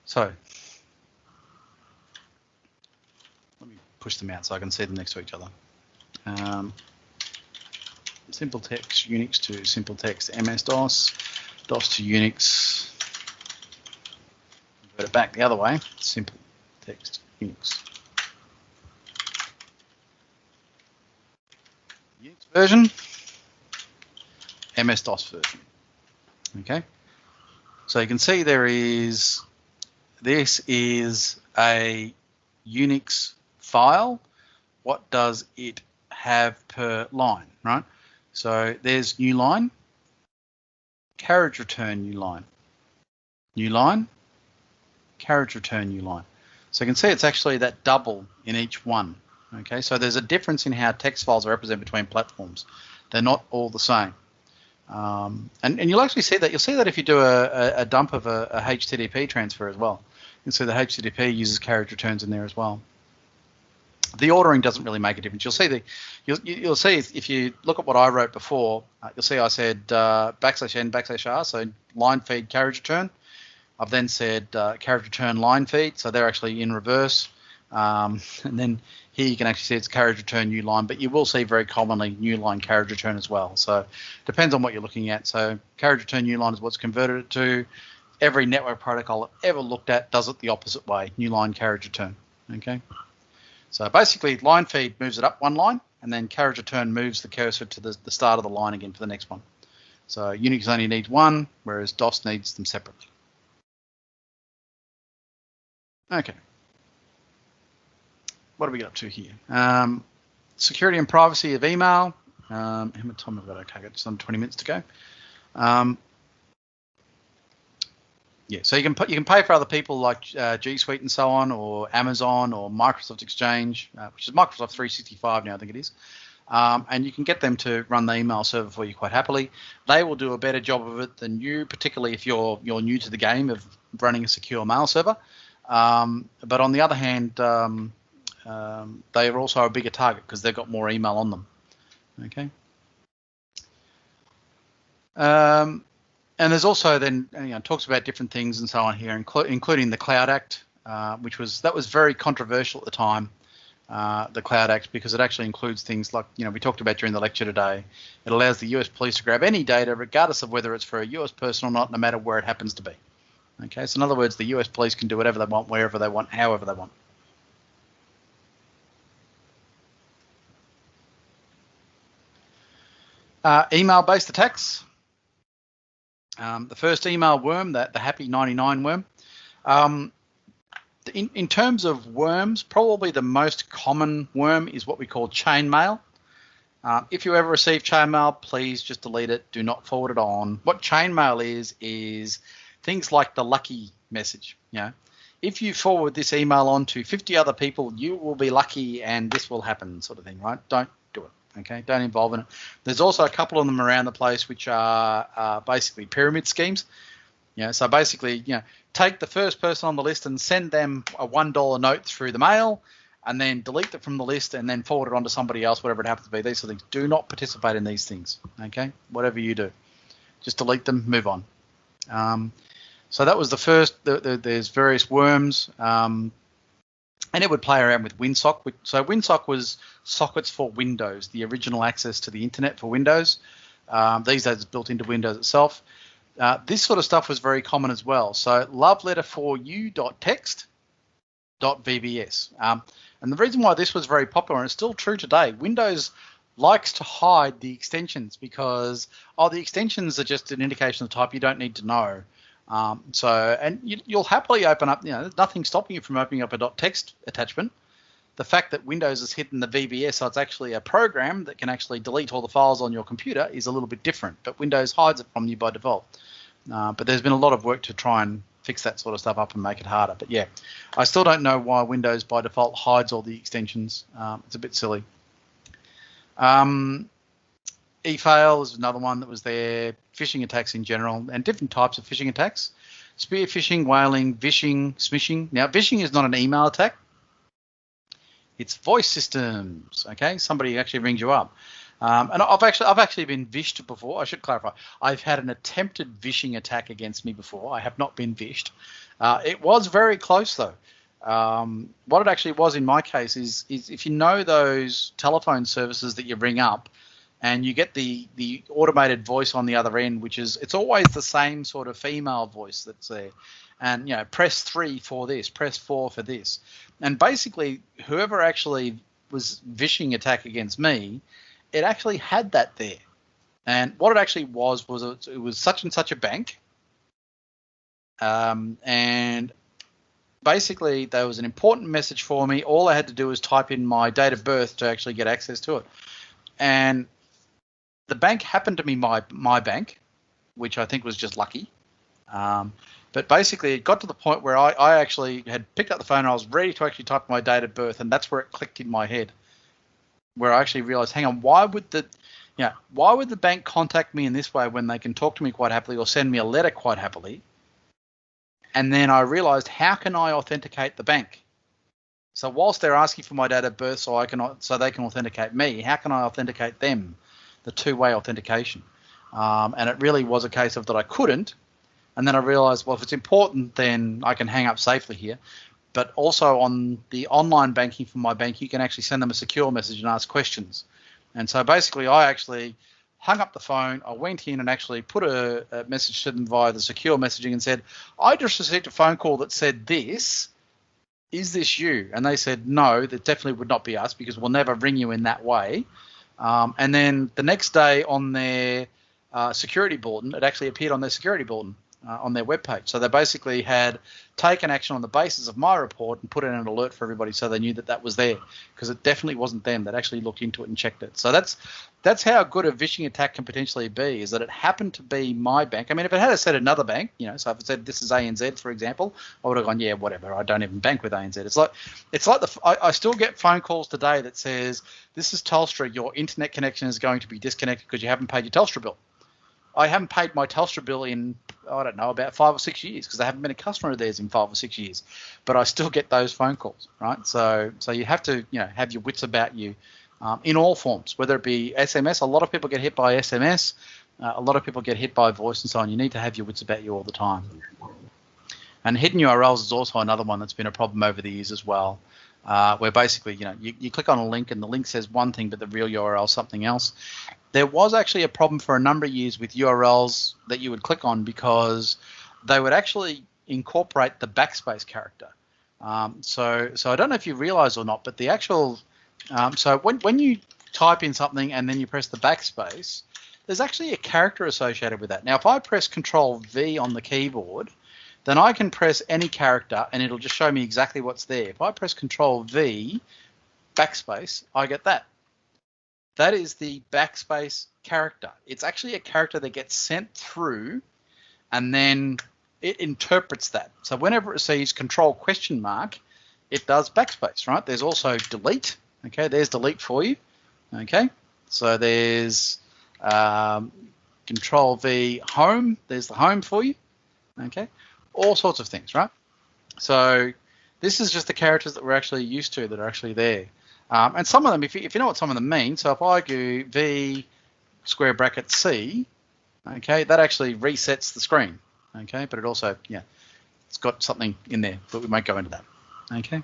So let me push them out so I can see them next to each other. Simple text Unix to simple text MS-DOS, DOS to Unix. Convert it back the other way. Simple text Unix. Unix version, MS-DOS version. Okay. So you can see this is a Unix file. What does it have per line, right? So there's new line, carriage return new line, carriage return new line. So you can see it's actually that double in each one. Okay, so there's a difference in how text files are represented between platforms. They're not all the same. And you'll actually see that. You'll see that if you do a dump of a HTTP transfer as well. You can see the HTTP uses carriage returns in there as well. The ordering doesn't really make a difference. You'll see if you look at what I wrote before. You'll see I said \n\r, so line feed carriage return. I've then said carriage return line feed, so they're actually in reverse. And then here you can actually see it's carriage return new line, but you will see very commonly new line carriage return as well. So it depends on what you're looking at. So carriage return new line is what's converted it to. Every network protocol I've ever looked at does it the opposite way, new line carriage return. Okay. So basically line feed moves it up one line, and then carriage return moves the cursor to the start of the line again for the next one. So Unix only needs one, whereas DOS needs them separately. Okay. What do we get up to here? Security and privacy of email. How much time have I got? Okay, I got just under 20 minutes to go. Yeah, so you can pay for other people like G Suite and so on, or Amazon or Microsoft Exchange, which is Microsoft 365 now, I think it is. and you can get them to run the email server for you quite happily. They will do a better job of it than you, particularly if you're new to the game of running a secure mail server. But on the other hand, they are also a bigger target because they've got more email on them. Okay. And there's also then talks about different things and so on here, including the Cloud Act, that was very controversial at the time. The Cloud Act, because it actually includes things like, we talked about during the lecture today. It allows the US police to grab any data, regardless of whether it's for a US person or not, no matter where it happens to be. Okay, so in other words, the US police can do whatever they want, wherever they want, however they want. Email-based attacks. The first email worm, the Happy 99 worm. In terms of worms, probably the most common worm is what we call chainmail. If you ever receive chainmail, please just delete it. Do not forward it on. What chainmail is things like the lucky message. If you forward this email on to 50 other people, you will be lucky and this will happen, sort of thing, right? Don't do it. Okay, don't involve in it. There's also a couple of them around the place which are basically pyramid schemes. So basically, take the first person on the list and send them a $1 note through the mail, and then delete it from the list and then forward it on to somebody else, whatever it happens to be. These sort of things. Do not participate in these things. Okay, whatever you do, just delete them, move on. So that was the first. There's various worms. And it would play around with WinSock. So WinSock was sockets for Windows, the original access to the internet for Windows. These days it's built into Windows itself. This sort of stuff was very common as well. So loveletterforyou.text.vbs. And the reason why this was very popular, and it's still true today, Windows likes to hide the extensions because the extensions are just an indication of the type you don't need to know. And you'll happily open up, there's nothing stopping you from opening up a .text attachment. The fact that Windows has hidden the VBS, so it's actually a program that can actually delete all the files on your computer, is a little bit different, but Windows hides it from you by default. But there's been a lot of work to try and fix that sort of stuff up and make it harder. But yeah, I still don't know why Windows by default hides all the extensions. It's a bit silly. eFail is another one that was there. Phishing attacks in general, and different types of phishing attacks. Spear phishing, whaling, vishing, smishing. Now, vishing is not an email attack. It's voice systems. Okay, somebody actually rings you up. And I've actually been vished before. I should clarify. I've had an attempted vishing attack against me before. I have not been vished. It was very close though. What it actually was in my case is if you know those telephone services that you ring up, and you get the automated voice on the other end, it's always the same sort of female voice that's there. And, press 3 for this, press 4 for this. And basically, whoever actually was vishing attack against me, it actually had that there. And what it actually was it was such and such a bank. And basically, there was an important message for me. All I had to do was type in my date of birth to actually get access to it. And the bank happened to be my bank, which I think was just lucky. But basically, it got to the point where I actually had picked up the phone and I was ready to actually type my date of birth, and that's where it clicked in my head, where I actually realized, hang on, why would the bank contact me in this way when they can talk to me quite happily or send me a letter quite happily? And then I realized, how can I authenticate the bank? So whilst they're asking for my date of birth so they can authenticate me, how can I authenticate them? The two-way authentication. And it really was a case of that I couldn't. And then I realized, well, if it's important, then I can hang up safely here. But also on the online banking from my bank, you can actually send them a secure message and ask questions. And so basically, I actually hung up the phone. I went in and actually put a message to them via the secure messaging and said, I just received a phone call that said this. Is this you? And they said, no, that definitely would not be us because we'll never ring you in that way. And then the next day on their security bulletin, it actually appeared on their security bulletin. on their webpage. So they basically had taken action on the basis of my report and put in an alert for everybody so they knew that that was there, because it definitely wasn't them. That actually looked into it and checked it. So that's how good a phishing attack can potentially be, is that it happened to be my bank. I mean, if it had said another bank, so if it said this is ANZ, for example, I would have gone, yeah, whatever. I don't even bank with ANZ. It's like I still get phone calls today that says, this is Telstra, your internet connection is going to be disconnected because you haven't paid your Telstra bill. I haven't paid my Telstra bill in, I don't know, about 5 or 6 years, because I haven't been a customer of theirs in 5 or 6 years. But I still get those phone calls, right? So you have to, have your wits about you in all forms, whether it be SMS. A lot of people get hit by SMS. A lot of people get hit by voice and so on. You need to have your wits about you all the time. And hidden URLs is also another one that's been a problem over the years as well, where basically, you click on a link and the link says one thing, but the real URL is something else. There was actually a problem for a number of years with URLs that you would click on, because they would actually incorporate the backspace character. So I don't know if you realize or not, but the actual, so when you type in something and then you press the backspace, there's actually a character associated with that. Now, if I press Control V on the keyboard, then I can press any character and it'll just show me exactly what's there. If I press Control V, backspace, I get that. That is the backspace character. It's actually a character that gets sent through and then it interprets that. So whenever it sees Control ? It does backspace, right? There's also delete. Okay, there's delete for you. Okay, so there's Control V home. There's the home for you. Okay, all sorts of things, right? So this is just the characters that we're actually used to that are actually there. And some of them, if you know what some of them mean, so if I go V square bracket C, okay, that actually resets the screen, okay, but it also, it's got something in there, but we won't go into that, okay.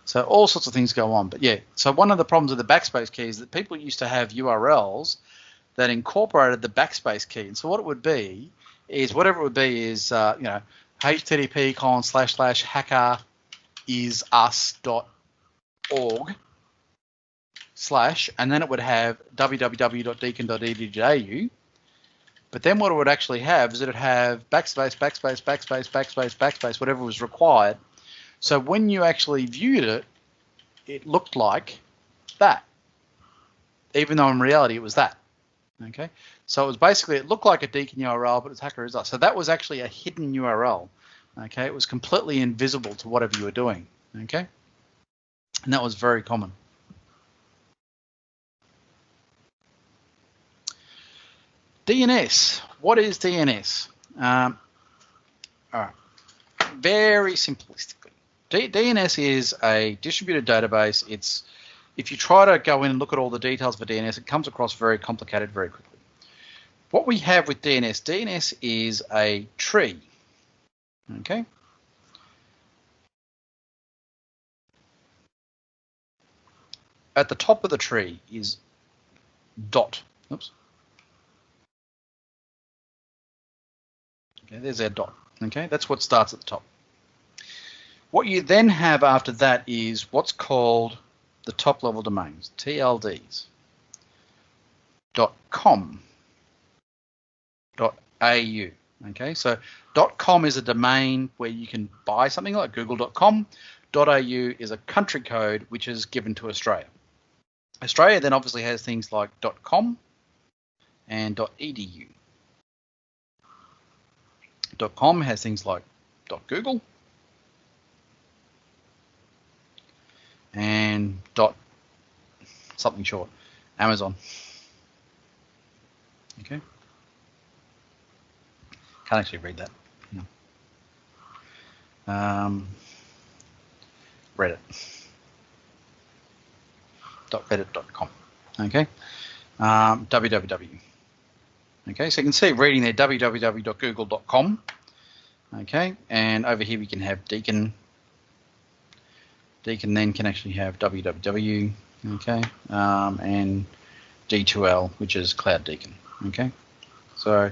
So all sorts of things go on, but so one of the problems with the backspace key is that people used to have URLs that incorporated the backspace key, and so what it would be is, http://hackerisus.org/ and then it would have www.deakin.edu. But then what it would actually have is it would have backspace, backspace, backspace, backspace, backspace, whatever was required. So when you actually viewed it, it looked like that, even though in reality it was that. Okay, so it was basically, it looked like a Deakin URL, but it's HackerUs. So that was actually a hidden URL. Okay, it was completely invisible to whatever you were doing. Okay, and that was very common. DNS. What is DNS? All right, very simplistically, DNS is a distributed database. If you try to go in and look at all the details for DNS, it comes across very complicated very quickly. What we have with DNS is a tree. Okay. At the top of the tree is dot. Oops. Okay, there's our dot. Okay, that's what starts at the top. What you then have after that is what's called the top level domains, TLDs. .com, .au. Okay, so .com is a domain where you can buy something like google.com. .au is a country code which is given to Australia. Australia then obviously has things like .com and .edu. .com has things like .google and something short, Amazon. Okay. Can't actually read that. No. Reddit. .reddit.com. Okay. www. Okay, so you can see reading there www.google.com. Okay, and over here we can have Deakin. Deakin then can actually have www. Okay, and D2L, which is Cloud Deakin. Okay, so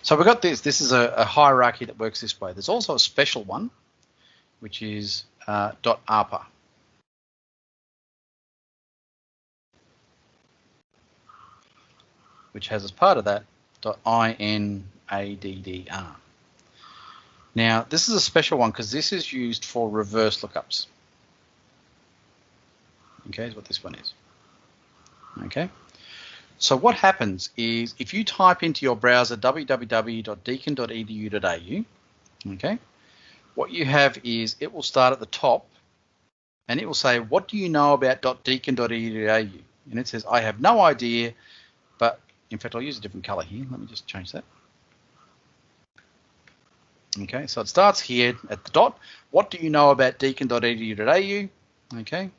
we've got this. This is a hierarchy that works this way. There's also a special one, which is .ARPA. Which has as part of that .INADDR. Now, this is a special one because this is used for reverse lookups. Okay, is what this one is. Okay. So what happens is if you type into your browser www.deakin.edu.au, okay, what you have is it will start at the top and it will say, what do you know about .deakin.edu.au? And it says, I have no idea, but in fact, I'll use a different color here. Let me just change that. Okay, so it starts here at the dot. What do you know about deakin.edu.au? Okay,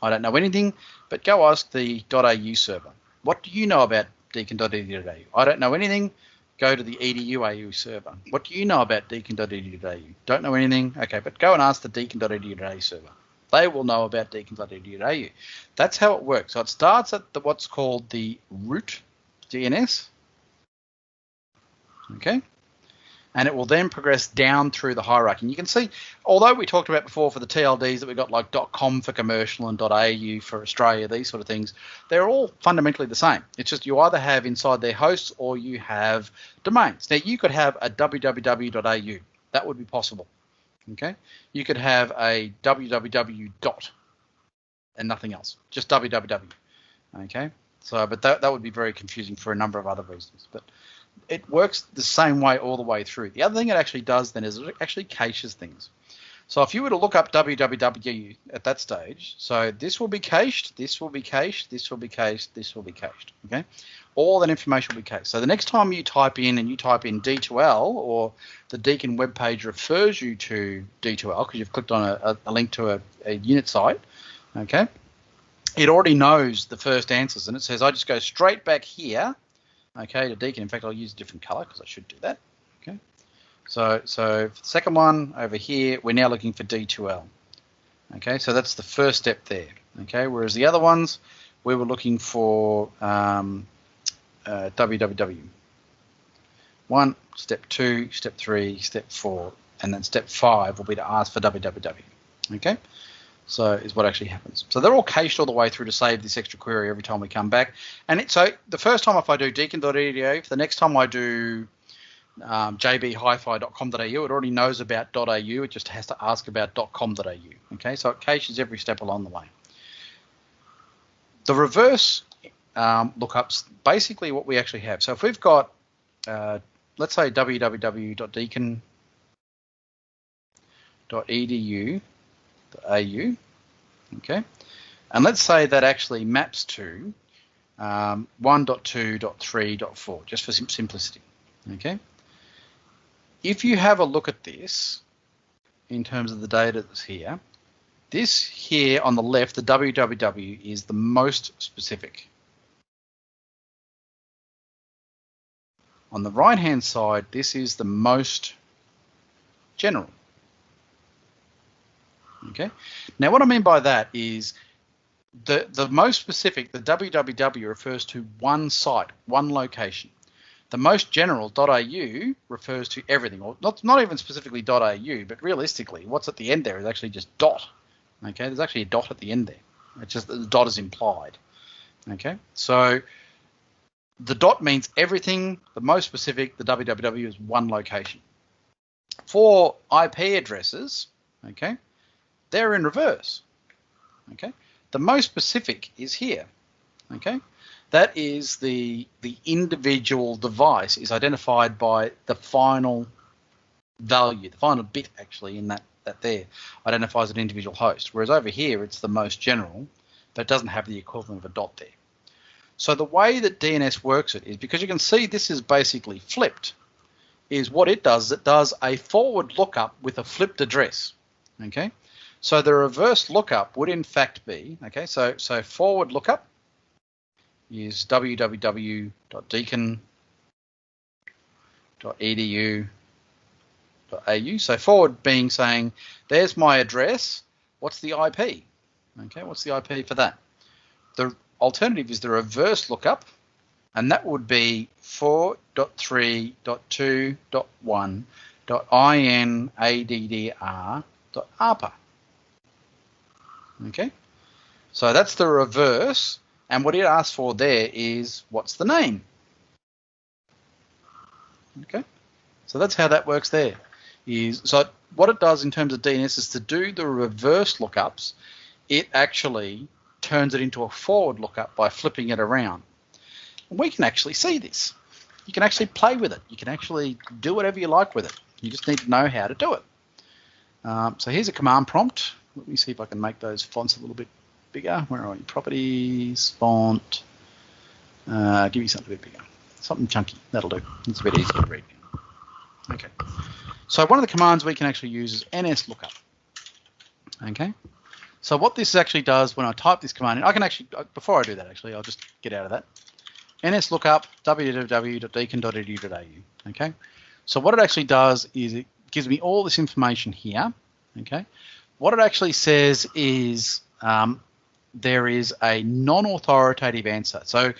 I don't know anything, but go ask the .au server. What do you know about deakin.edu.au? I don't know anything. Go to the edu.au server. What do you know about deakin.edu.au? Don't know anything. Okay, but go and ask the deakin.edu.au server. They will know about deakin.edu.au. That's how it works. So it starts at what's called the root DNS. Okay. And it will then progress down through the hierarchy. And you can see, although we talked about before for the TLDs that we've got like .com for commercial and .au for Australia, these sort of things, they're all fundamentally the same. It's just you either have inside their hosts or you have domains. Now, you could have a www.au. That would be possible. Okay. You could have a www. and nothing else, just www. Okay. So, but that would be very confusing for a number of other reasons. But it works the same way all the way through. The other thing it actually does then is it actually caches things. So if you were to look up www at that stage, so this will be cached, this will be cached, this will be cached, this will be cached, okay? All that information will be cached. So the next time you type in D2L or the Deakin web page refers you to D2L because you've clicked on a link to a unit site, okay? It already knows the first answers and it says, I just go straight back here, okay, to Deakin. In fact, I'll use a different color because I should do that. Okay. So for the second one over here, we're now looking for D2L. Okay, so that's the first step there. Okay, whereas the other ones, we were looking for www. 1, step 2, step 3, step 4, and then step 5 will be to ask for www. Okay. So is what actually happens. So they're all cached all the way through to save this extra query every time we come back. And so the first time if I do deakin.edu, the next time I do jbhifi.com.au, it already knows about .au. It just has to ask about .com.au. Okay, so it caches every step along the way. The reverse lookups, basically what we actually have. So if we've got, let's say www.deakin.edu.au, okay, and let's say that actually maps to 1.2.3.4, just for simplicity, okay. If you have a look at this in terms of the data that's here, this here on the left, the www is the most specific. On the right hand side, this is the most general. Okay. Now, what I mean by that is the most specific, the www refers to one site, one location. The most general .au refers to everything, or not even specifically .au, but realistically, what's at the end there is actually just dot. Okay, there's actually a dot at the end there. It's just that the dot is implied. Okay, so the dot means everything. The most specific, the www is one location. For IP addresses, okay, they're in reverse. Okay, the most specific is here. Okay, that is the individual device is identified by the final value, the final bit actually in that there identifies an individual host. Whereas over here it's the most general, but it doesn't have the equivalent of a dot there. So the way that DNS works it is, because you can see this is basically flipped, is what it does a forward lookup with a flipped address. Okay. So the reverse lookup would in fact be, okay, so forward lookup is www.deakin.edu.au. So forward being saying, there's my address, what's the IP? Okay, what's the IP for that? The alternative is the reverse lookup, and that would be 4.3.2.1.inaddr.arpa. Okay, so that's the reverse, and what it asks for there is what's the name. Okay, so that's how that works there. is, so what it does in terms of DNS is to do the reverse lookups, it actually turns it into a forward lookup by flipping it around. And we can actually see this. You can actually play with it. You can actually do whatever you like with it. You just need to know how to do it. So here's a command prompt. Let me see if I can make those fonts a little bit bigger. Where are we? Properties, font. Give me something a bit bigger. Something chunky. That'll do. It's a bit easier to read. Okay. So one of the commands we can actually use is NSLOOKUP. Okay. So what this actually does when I type this command in, I can actually, before I do that actually, I'll just get out of that. NSLOOKUP www.deakin.edu.au. Okay. So what it actually does is it gives me all this information here. Okay. What it actually says is there is a non-authoritative answer. So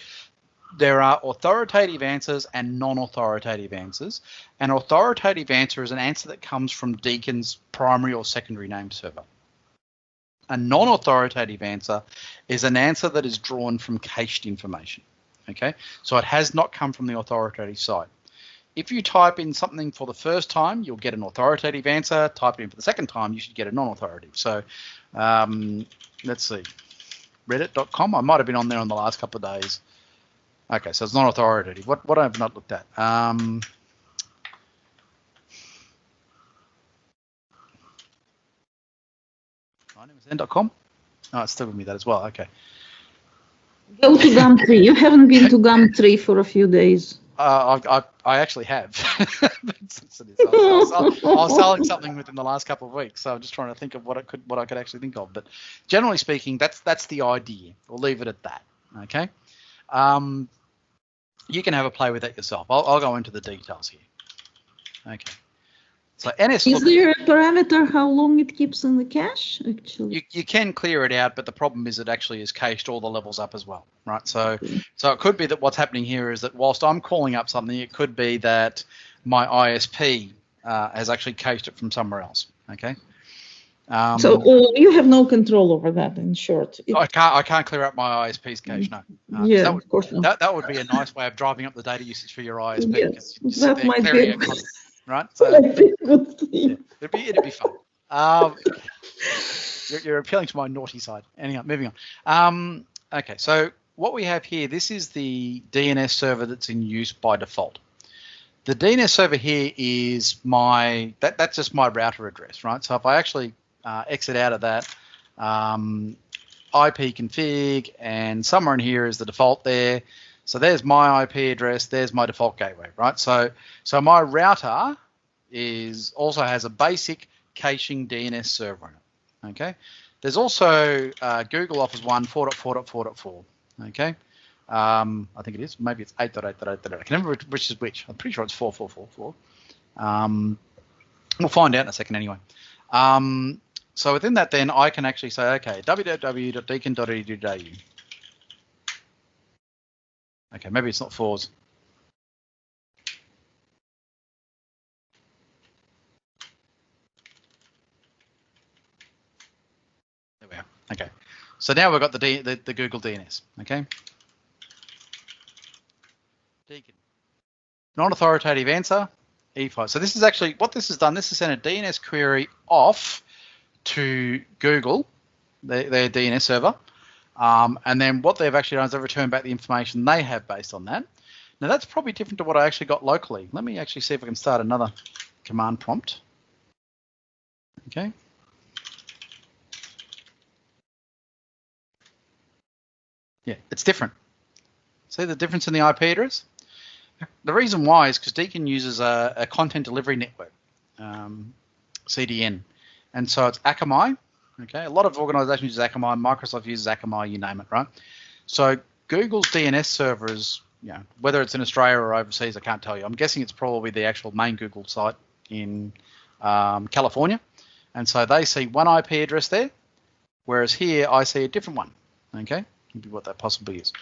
there are authoritative answers and non-authoritative answers. An authoritative answer is an answer that comes from Deakin's primary or secondary name server. A non-authoritative answer is an answer that is drawn from cached information. Okay, so it has not come from the authoritative side. If you type in something for the first time, you'll get an authoritative answer. Type it in for the second time, you should get a non-authoritative. So let's see, reddit.com. I might have been on there on the last couple of days. Okay, so it's not authoritative. What I've not looked at. .com. Oh, it's still with me that as well. Okay. Go to Gumtree. You haven't been to Gumtree for a few days. I actually have. I was selling something within the last couple of weeks, so I'm just trying to think of what I could actually think of. But generally speaking, that's the idea. We'll leave it at that. Okay. You can have a play with that yourself. I'll go into the details here. Okay. So NS. Is there a parameter how long it keeps in the cache? Actually, you can clear it out, but the problem is it actually is cached all the levels up as well, right? So it could be that what's happening here is that whilst I'm calling up something, it could be that my ISP has actually cached it from somewhere else. Okay. So you have no control over that. In short, I can't clear up my ISP's cache. No. Yeah, of course not. That would be a nice way of driving up the data usage for your ISP. Yes, that might be. Right, so yeah, it'd be fun. You're appealing to my naughty side. Anyhow, moving on. Okay, so what we have here, this is the DNS server that's in use by default. The DNS server here is that's just my router address, right? So if I actually exit out of that, IP config, and somewhere in here is the default there. So there's my IP address, there's my default gateway, right? So my router also has a basic caching DNS server in it, okay? There's also Google offers one 4.4.4.4, okay? I think it is, maybe it's 8.8.8.8. I can remember which is which. I'm pretty sure it's 4.4.4.4. We'll find out in a second anyway. So within that then, I can actually say, okay, www.deakin.edu.au. Okay, maybe it's not fours. There we are. Okay, so now we've got the Google DNS. Okay, Deakin. Non-authoritative answer, E5. So this is actually what this has done. This has sent a DNS query off to Google, their DNS server. And then what they've actually done is they've returned back the information they have based on that. Now that's probably different to what I actually got locally. Let me actually see if I can start another command prompt. Okay. Yeah, it's different. See the difference in the IP address? The reason why is because Deakin uses a content delivery network, CDN. And so it's Akamai. Okay, a lot of organizations use Akamai, Microsoft uses Akamai, you name it, right? So Google's DNS servers, whether it's in Australia or overseas, I can't tell you. I'm guessing it's probably the actual main Google site in California. And so they see one IP address there, whereas here I see a different one. Okay, maybe what that possibly is.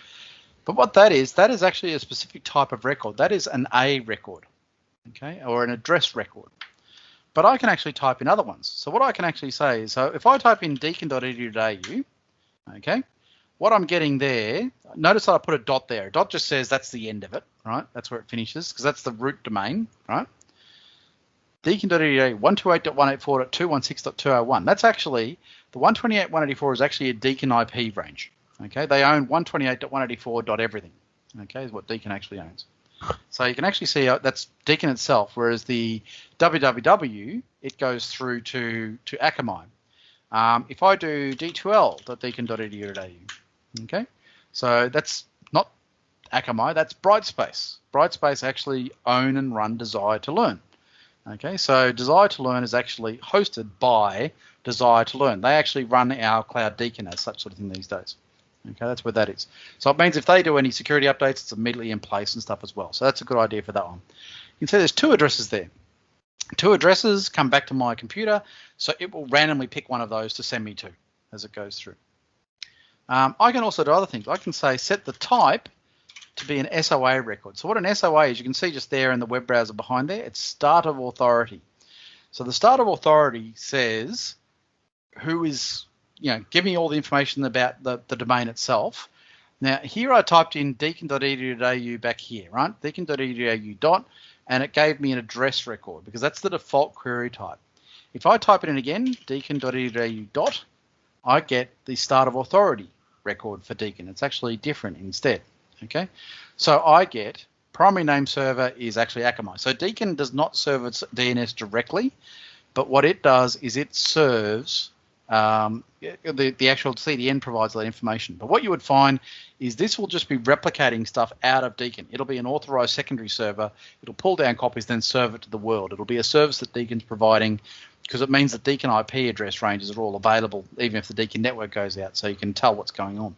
But what that is actually a specific type of record. That is an A record, okay, or an address record. But I can actually type in other ones. So what I can actually say is, so if I type in deakin.edu.au, okay, what I'm getting there, notice that I put a dot there. A dot just says that's the end of it, right? That's where it finishes because that's the root domain, right? Deakin.edu 128.184.216.201. That's actually, the 128.184 is actually a Deakin IP range. Okay, they own 128.184. everything. Okay, is what Deakin actually owns. So you can actually see that's Deakin itself, whereas the www, it goes through to Akamai. If I do d2l.deakin.edu.au, okay, so that's not Akamai, that's Brightspace. Brightspace actually own and run Desire to Learn. Okay, so Desire to Learn is actually hosted by Desire to Learn. They actually run our Cloud Deakin as such sort of thing these days. Okay, that's where that is. So it means if they do any security updates, it's immediately in place and stuff as well. So that's a good idea for that one. You can see there's 2 addresses there. 2 addresses come back to my computer, so it will randomly pick one of those to send me to as it goes through. I can also do other things. I can say set the type to be an SOA record. So what an SOA is, you can see just there in the web browser behind there, it's start of authority. So the start of authority says who is, give me all the information about the domain itself. Now here I typed in deakin.edu.au back here, right? Deakin.edu.au and it gave me an address record because that's the default query type. If I type it in again, deakin.edu.au, I get the start of authority record for Deakin. It's actually different instead. Okay, so I get primary name server is actually Akamai. So Deakin does not serve its DNS directly, but what it does is it serves the actual CDN provides that information. But what you would find is this will just be replicating stuff out of Deakin. It'll be an authorized secondary server. It'll pull down copies, then serve it to the world. It'll be a service that Deakin's providing because it means that Deakin IP address ranges are all available even if the Deakin network goes out, so you can tell what's going on.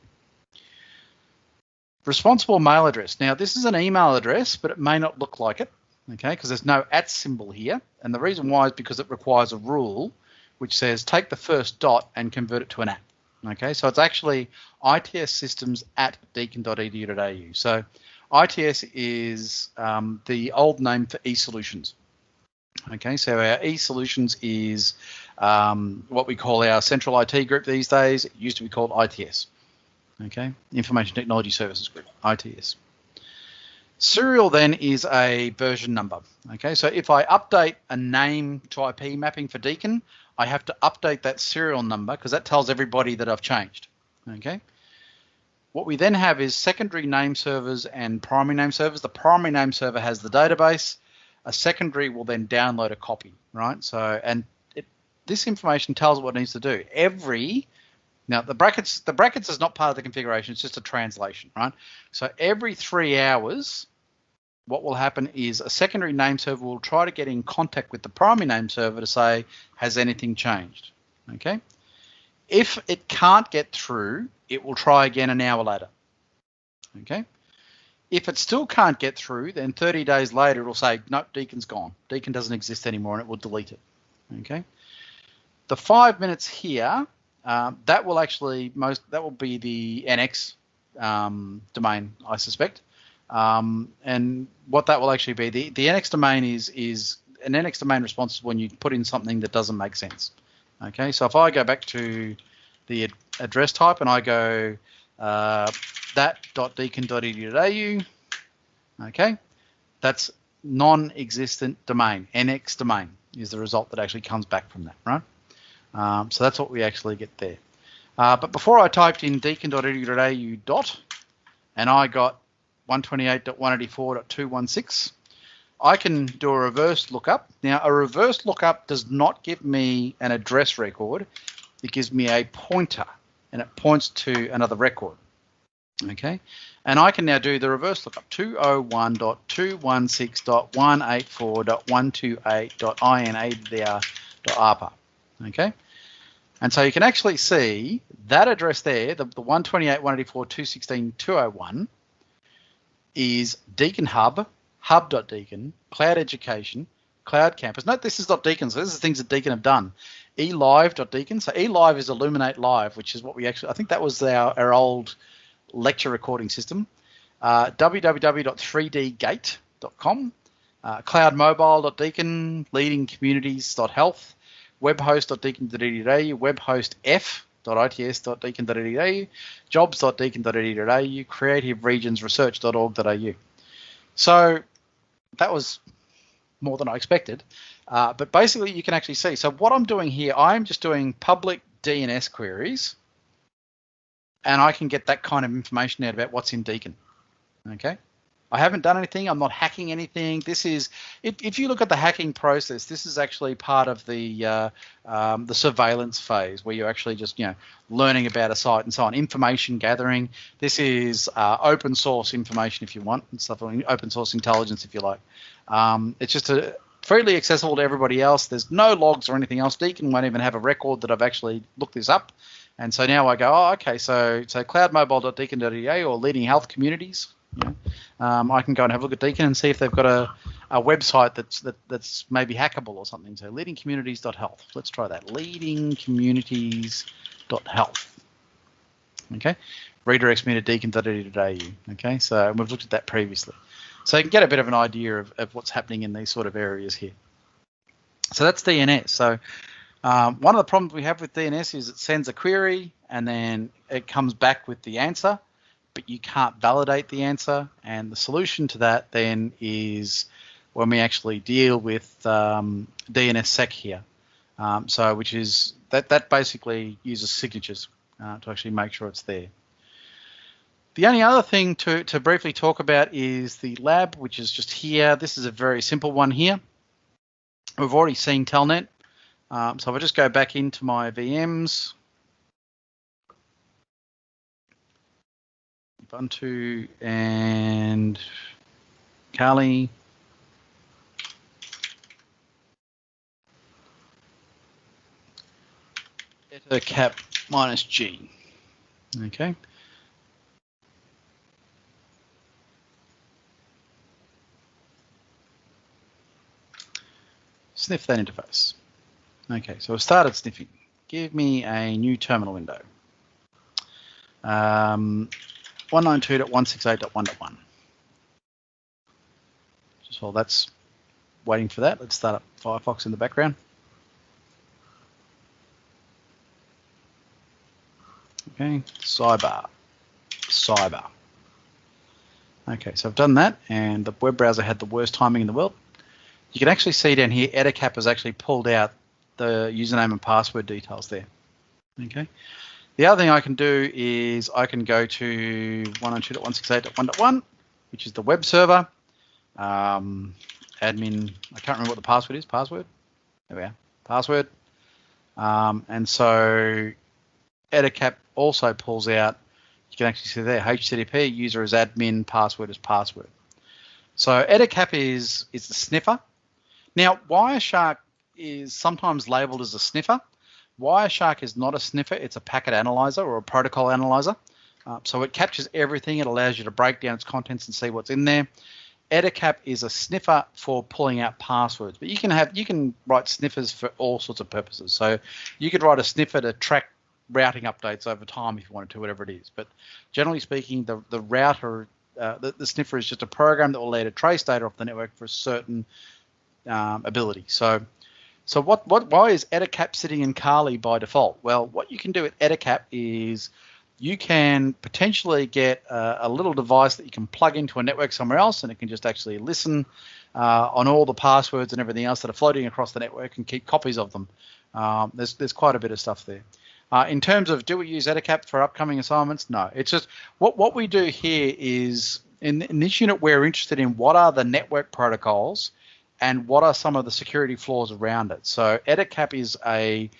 Responsible mail address. Now, this is an email address, but it may not look like it, okay, because there's no @ symbol here. And the reason why is because it requires a rule which says take the first dot and convert it to an @ Okay, so it's actually itssystems@deakin.edu.au. So ITS is the old name for eSolutions. Okay, so our eSolutions is what we call our central IT group these days. It used to be called ITS. Okay, Information Technology Services Group, ITS. Serial then is a version number. Okay, so if I update a name to IP mapping for Deakin, I have to update that serial number because that tells everybody that I've changed. Okay. What we then have is secondary name servers and primary name servers. The primary name server has the database. A secondary will then download a copy, right? So, and this information tells it what it needs to do. Now the brackets is not part of the configuration. It's just a translation, right? So every 3 hours, what will happen is a secondary name server will try to get in contact with the primary name server to say, has anything changed? Okay. If it can't get through, it will try again an hour later. Okay. If it still can't get through, then 30 days later, it'll say, nope, Deakin's gone. Deakin doesn't exist anymore, and it will delete it. Okay. The 5 minutes here, that will be the NX domain, I suspect. And what that will actually be, the NX domain is an NX domain response is when you put in something that doesn't make sense. Okay, so if I go back to the address type and I go that.deakin.edu.au, okay, that's non-existent domain. NX domain is the result that actually comes back from that, right? So that's what we actually get there. But before I typed in deakin.edu.au and I got 128.184.216, I can do a reverse lookup. Now, a reverse lookup does not give me an address record. It gives me a pointer, and it points to another record. Okay, and I can now do the reverse lookup, 201.216.184.128.ina.arpa. Okay, and so you can actually see that address there, the 128.184.216.201 is Deakin Hub, hub.deakin, Cloud Education, Cloud Campus. Note this is .deakin, so this is things that Deakin have done. eLive.deakin, so eLive is Illuminate Live, which is what we actually, I think that was our old lecture recording system. www.3dgate.com, cloudmobile.deakin, leadingcommunities.health, webhost.deakin.edu.au, webhostf.its.deakin.edu.au, jobs.deakin.edu.au, creativeregionsresearch.org.au. So that was more than I expected. But basically, you can actually see. So what I'm doing here, I'm just doing public DNS queries, and I can get that kind of information out about what's in Deacon. Okay. I haven't done anything. I'm not hacking anything. This is, if you look at the hacking process, this is actually part of the surveillance phase where you're actually just learning about a site and so on, information gathering. This is open source information if you want, and stuff like open source intelligence if you like. It's just freely accessible to everybody else. There's no logs or anything else. Deacon won't even have a record that I've actually looked this up. And so now I go, oh, okay, so cloudmobile.deacon.ea or leading health communities. I can go and have a look at Deacon and see if they've got a website that's maybe hackable or something. So leadingcommunities.health. Let's try that. Leadingcommunities.health. Okay. Redirects me to deacon.edu.au. Okay. So we've looked at that previously. So you can get a bit of an idea of what's happening in these sort of areas here. So that's DNS. So one of the problems we have with DNS is it sends a query and then it comes back with the answer, but you can't validate the answer. And the solution to that then is when we actually deal with DNSSEC here. Which is that basically uses signatures to actually make sure it's there. The only other thing to briefly talk about is the lab, which is just here. This is a very simple one here. We've already seen Telnet. So if I just go back into my VMs, Ubuntu and Kali. Etacap -G. Okay. Sniff that interface. Okay, so I've started sniffing. Give me a new terminal window. 192.168.1.1. Just while that's waiting for that, let's start up Firefox in the background. Okay, cyber. Okay, so I've done that, and the web browser had the worst timing in the world. You can actually see down here, Etacap has actually pulled out the username and password details there. Okay. The other thing I can do is I can go to 192.168.1.1, which is the web server. Admin, I can't remember what the password is. Password? There we are. Password. And so Etacap also pulls out, you can actually see there, HTTP, user as admin, password as password. So Etacap is the sniffer. Now, Wireshark is sometimes labeled as a sniffer. Wireshark is not a sniffer, it's a packet analyzer or a protocol analyzer. So it captures everything, it allows you to break down its contents and see what's in there. Etacap is a sniffer for pulling out passwords, but you can write sniffers for all sorts of purposes. So you could write a sniffer to track routing updates over time if you wanted to, whatever it is. But generally speaking, the router, the sniffer is just a program that will allow you to trace data off the network for a certain ability. So why is Etacap sitting in Kali by default? Well, what you can do with Etacap is you can potentially get a little device that you can plug into a network somewhere else, and it can just actually listen on all the passwords and everything else that are floating across the network and keep copies of them. There's quite a bit of stuff there. In terms of do we use Etacap for upcoming assignments? No, it's just what we do here is in this unit we're interested in what are the network protocols and what are some of the security flaws around it. So Etacap is a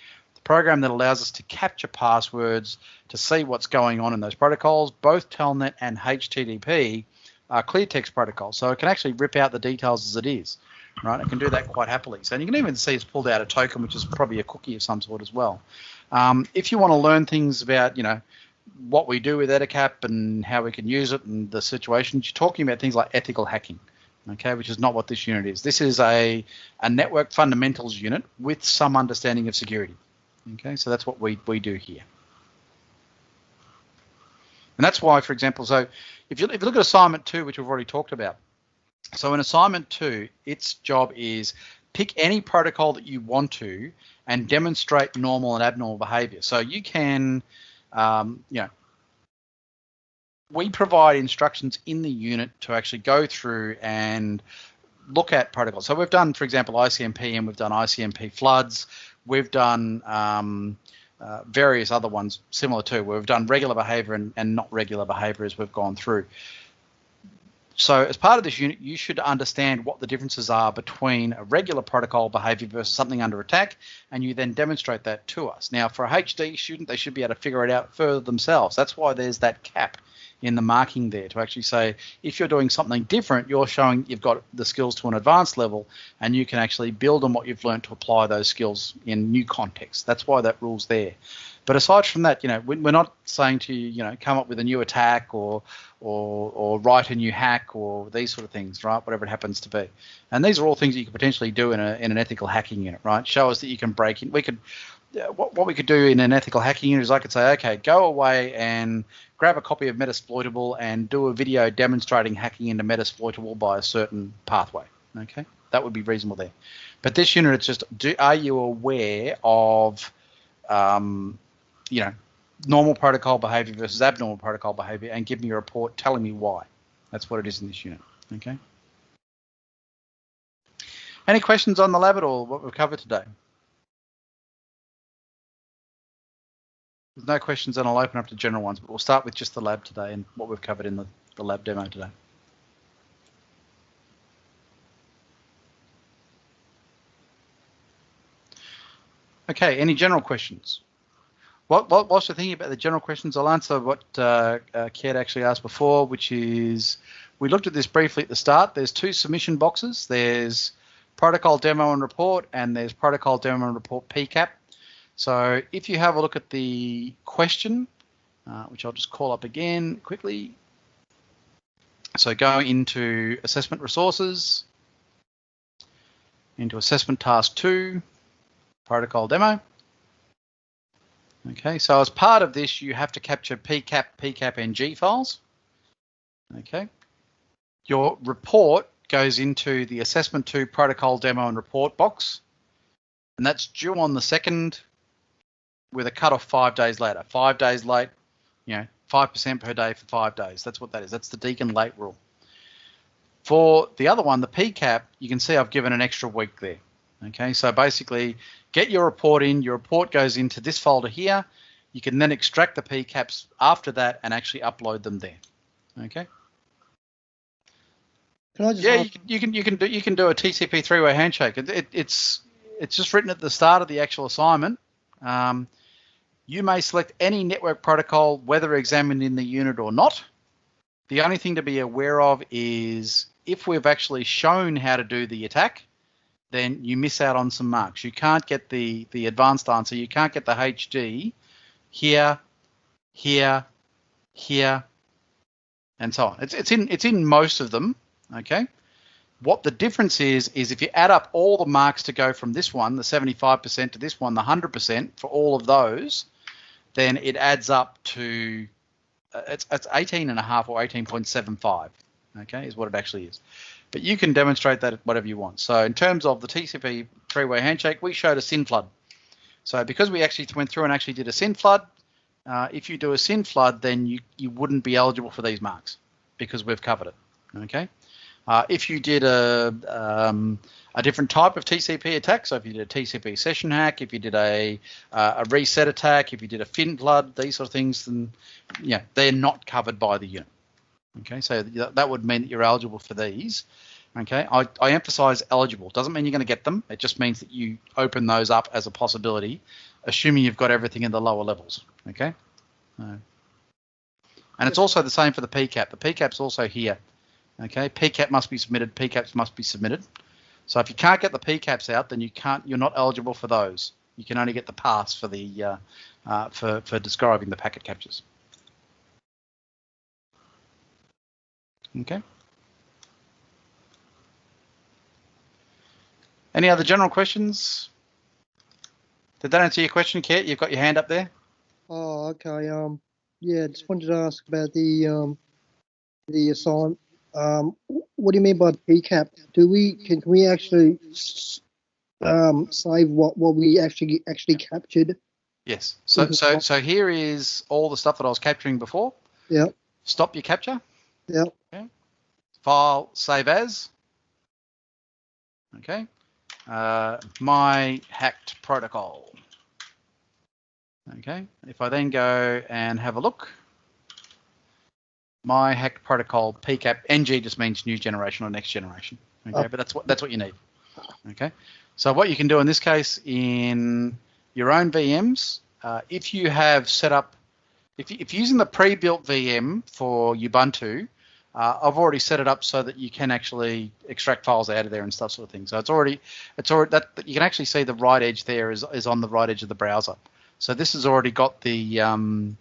program that allows us to capture passwords to see what's going on in those protocols. Both Telnet and HTTP are clear text protocols, so it can actually rip out the details as it is. Right, it can do that quite happily. So you can even see it's pulled out a token, which is probably a cookie of some sort as well. If you want to learn things about, what we do with Etacap and how we can use it and the situations, you're talking about things like ethical hacking. Okay, which is not what this unit is. This is a network fundamentals unit with some understanding of security. Okay, so that's what we do here. And that's why, for example, so if you look at assignment 2, which we've already talked about. So in assignment 2, its job is pick any protocol that you want to and demonstrate normal and abnormal behavior. So you can, we provide instructions in the unit to actually go through and look at protocols. So we've done, for example, ICMP, and we've done ICMP floods. We've done various other ones similar to, where we've done regular behavior and not regular behavior as we've gone through. So as part of this unit, you should understand what the differences are between a regular protocol behavior versus something under attack, and you then demonstrate that to us. Now, for a HD student, they should be able to figure it out further themselves. That's why there's that cap in the marking there, to actually say, if you're doing something different, you're showing you've got the skills to an advanced level, and you can actually build on what you've learned to apply those skills in new contexts. That's why that rule's there. But aside from that, we're not saying to you, come up with a new attack or write a new hack or these sort of things, right? Whatever it happens to be. And these are all things that you could potentially do in an ethical hacking unit, right? Show us that you can break in. What we could do in an ethical hacking unit is I could say, okay, go away and grab a copy of Metasploitable and do a video demonstrating hacking into Metasploitable by a certain pathway. Okay, that would be reasonable there. But this unit, it's just, are you aware of normal protocol behavior versus abnormal protocol behavior, and give me a report telling me why. That's what it is in this unit, okay? Any questions on the lab at all, what we've covered today? There's no questions, then I'll open up to general ones, but we'll start with just the lab today and what we've covered in the lab demo today. Okay, any general questions? Whilst you're thinking about the general questions, I'll answer what Kate actually asked before, which is, we looked at this briefly at the start. There's two submission boxes. There's protocol demo and report, and there's protocol demo and report PCAP. So if you have a look at the question, which I'll just call up again quickly. So go into assessment resources, into assessment task 2, protocol demo. Okay, so as part of this, you have to capture PCAP, PCAP-NG files. Okay, your report goes into the assessment 2 protocol demo and report box, and that's due on the 2nd with a cutoff 5 days later. 5 days late, 5% per day for 5 days. That's what that is. That's the Deakin late rule. For the other one, the PCAP, you can see I've given an extra week there. Okay, so basically, get your report in. Your report goes into this folder here. You can then extract the PCAPs after that and actually upload them there. Okay. Can I just? Yeah, you can do a TCP three-way handshake. It's just written at the start of the actual assignment. You may select any network protocol, whether examined in the unit or not. The only thing to be aware of is if we've actually shown how to do the attack, then you miss out on some marks. You can't get the advanced answer. You can't get the HD here, here, here, and so on. It's in most of them, okay? What the difference is if you add up all the marks to go from this one, the 75%, to this one, the 100% for all of those, then it adds up to, it's 18.5 or 18.75, okay, is what it actually is. But you can demonstrate that whatever you want. So in terms of the TCP three-way handshake, we showed a SYN flood. So because we actually went through and actually did a SYN flood, if you do a SYN flood, then you wouldn't be eligible for these marks because we've covered it, okay? If you did a different type of TCP attack, so if you did a TCP session hack, if you did a reset attack, if you did a FIN flood, these sort of things, then yeah, they're not covered by the unit. Okay, so that would mean that you're eligible for these. Okay, I emphasize eligible. Doesn't mean you're going to get them. It just means that you open those up as a possibility, assuming you've got everything in the lower levels. Okay, and it's also the same for the PCAP. The PCAP's also here. Okay, PCAP must be submitted. PCAPs must be submitted. So if you can't get the PCAPs out, then you're not eligible for those. You can only get the pass for the for describing the packet captures. Okay. Any other general questions? Did that answer your question, Kate? You've got your hand up there. Oh, okay. Yeah, just wanted to ask about the assignment. What do you mean by PCAP? Can we actually save what we actually captured? Yes. So here is all the stuff that I was capturing before. Yeah. Stop your capture. Yeah. Okay. File, save as. Okay, my hacked protocol. Okay, if I then go and have a look, my hacked protocol PCAP NG just means new generation or next generation. Okay, but that's what you need. Okay, so what you can do in this case in your own VMs, if you have set up, if you're using the pre-built VM for Ubuntu, I've already set it up so that you can actually extract files out of there and stuff sort of thing. So it's already that you can actually see the right edge there is on the right edge of the browser. So this has already got the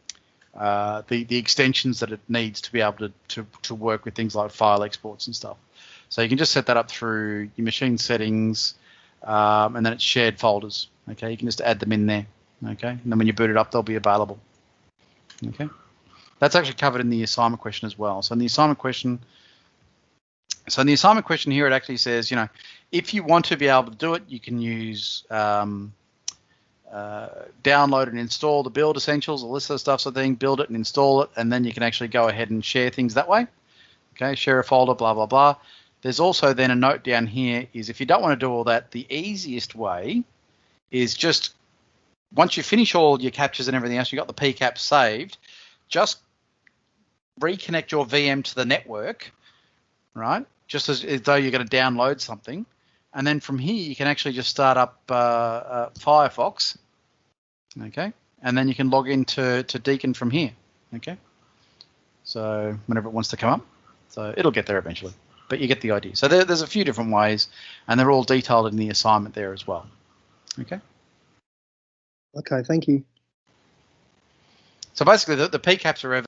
extensions that it needs to be able to work with things like file exports and stuff. So you can just set that up through your machine settings, and then it's shared folders. Okay, you can just add them in there. Okay, and then when you boot it up, they'll be available. Okay, that's actually covered in the assignment question as well. So in the assignment question, here it actually says, if you want to be able to do it, you can use download and install the build essentials, all this sort of stuff, so then build it and install it, and then you can actually go ahead and share things that way. Okay, share a folder, blah, blah, blah. There's also then a note down here is if you don't want to do all that, the easiest way is just once you finish all your captures and everything else, you've got the PCAP saved, just reconnect your VM to the network, right? Just as though you're going to download something. And then from here, you can actually just start up Firefox, okay? And then you can log into Deakin from here, okay? So whenever it wants to come up. So it'll get there eventually, but you get the idea. So there's a few different ways, and they're all detailed in the assignment there as well, okay? Okay, thank you. So basically, the PCAPs are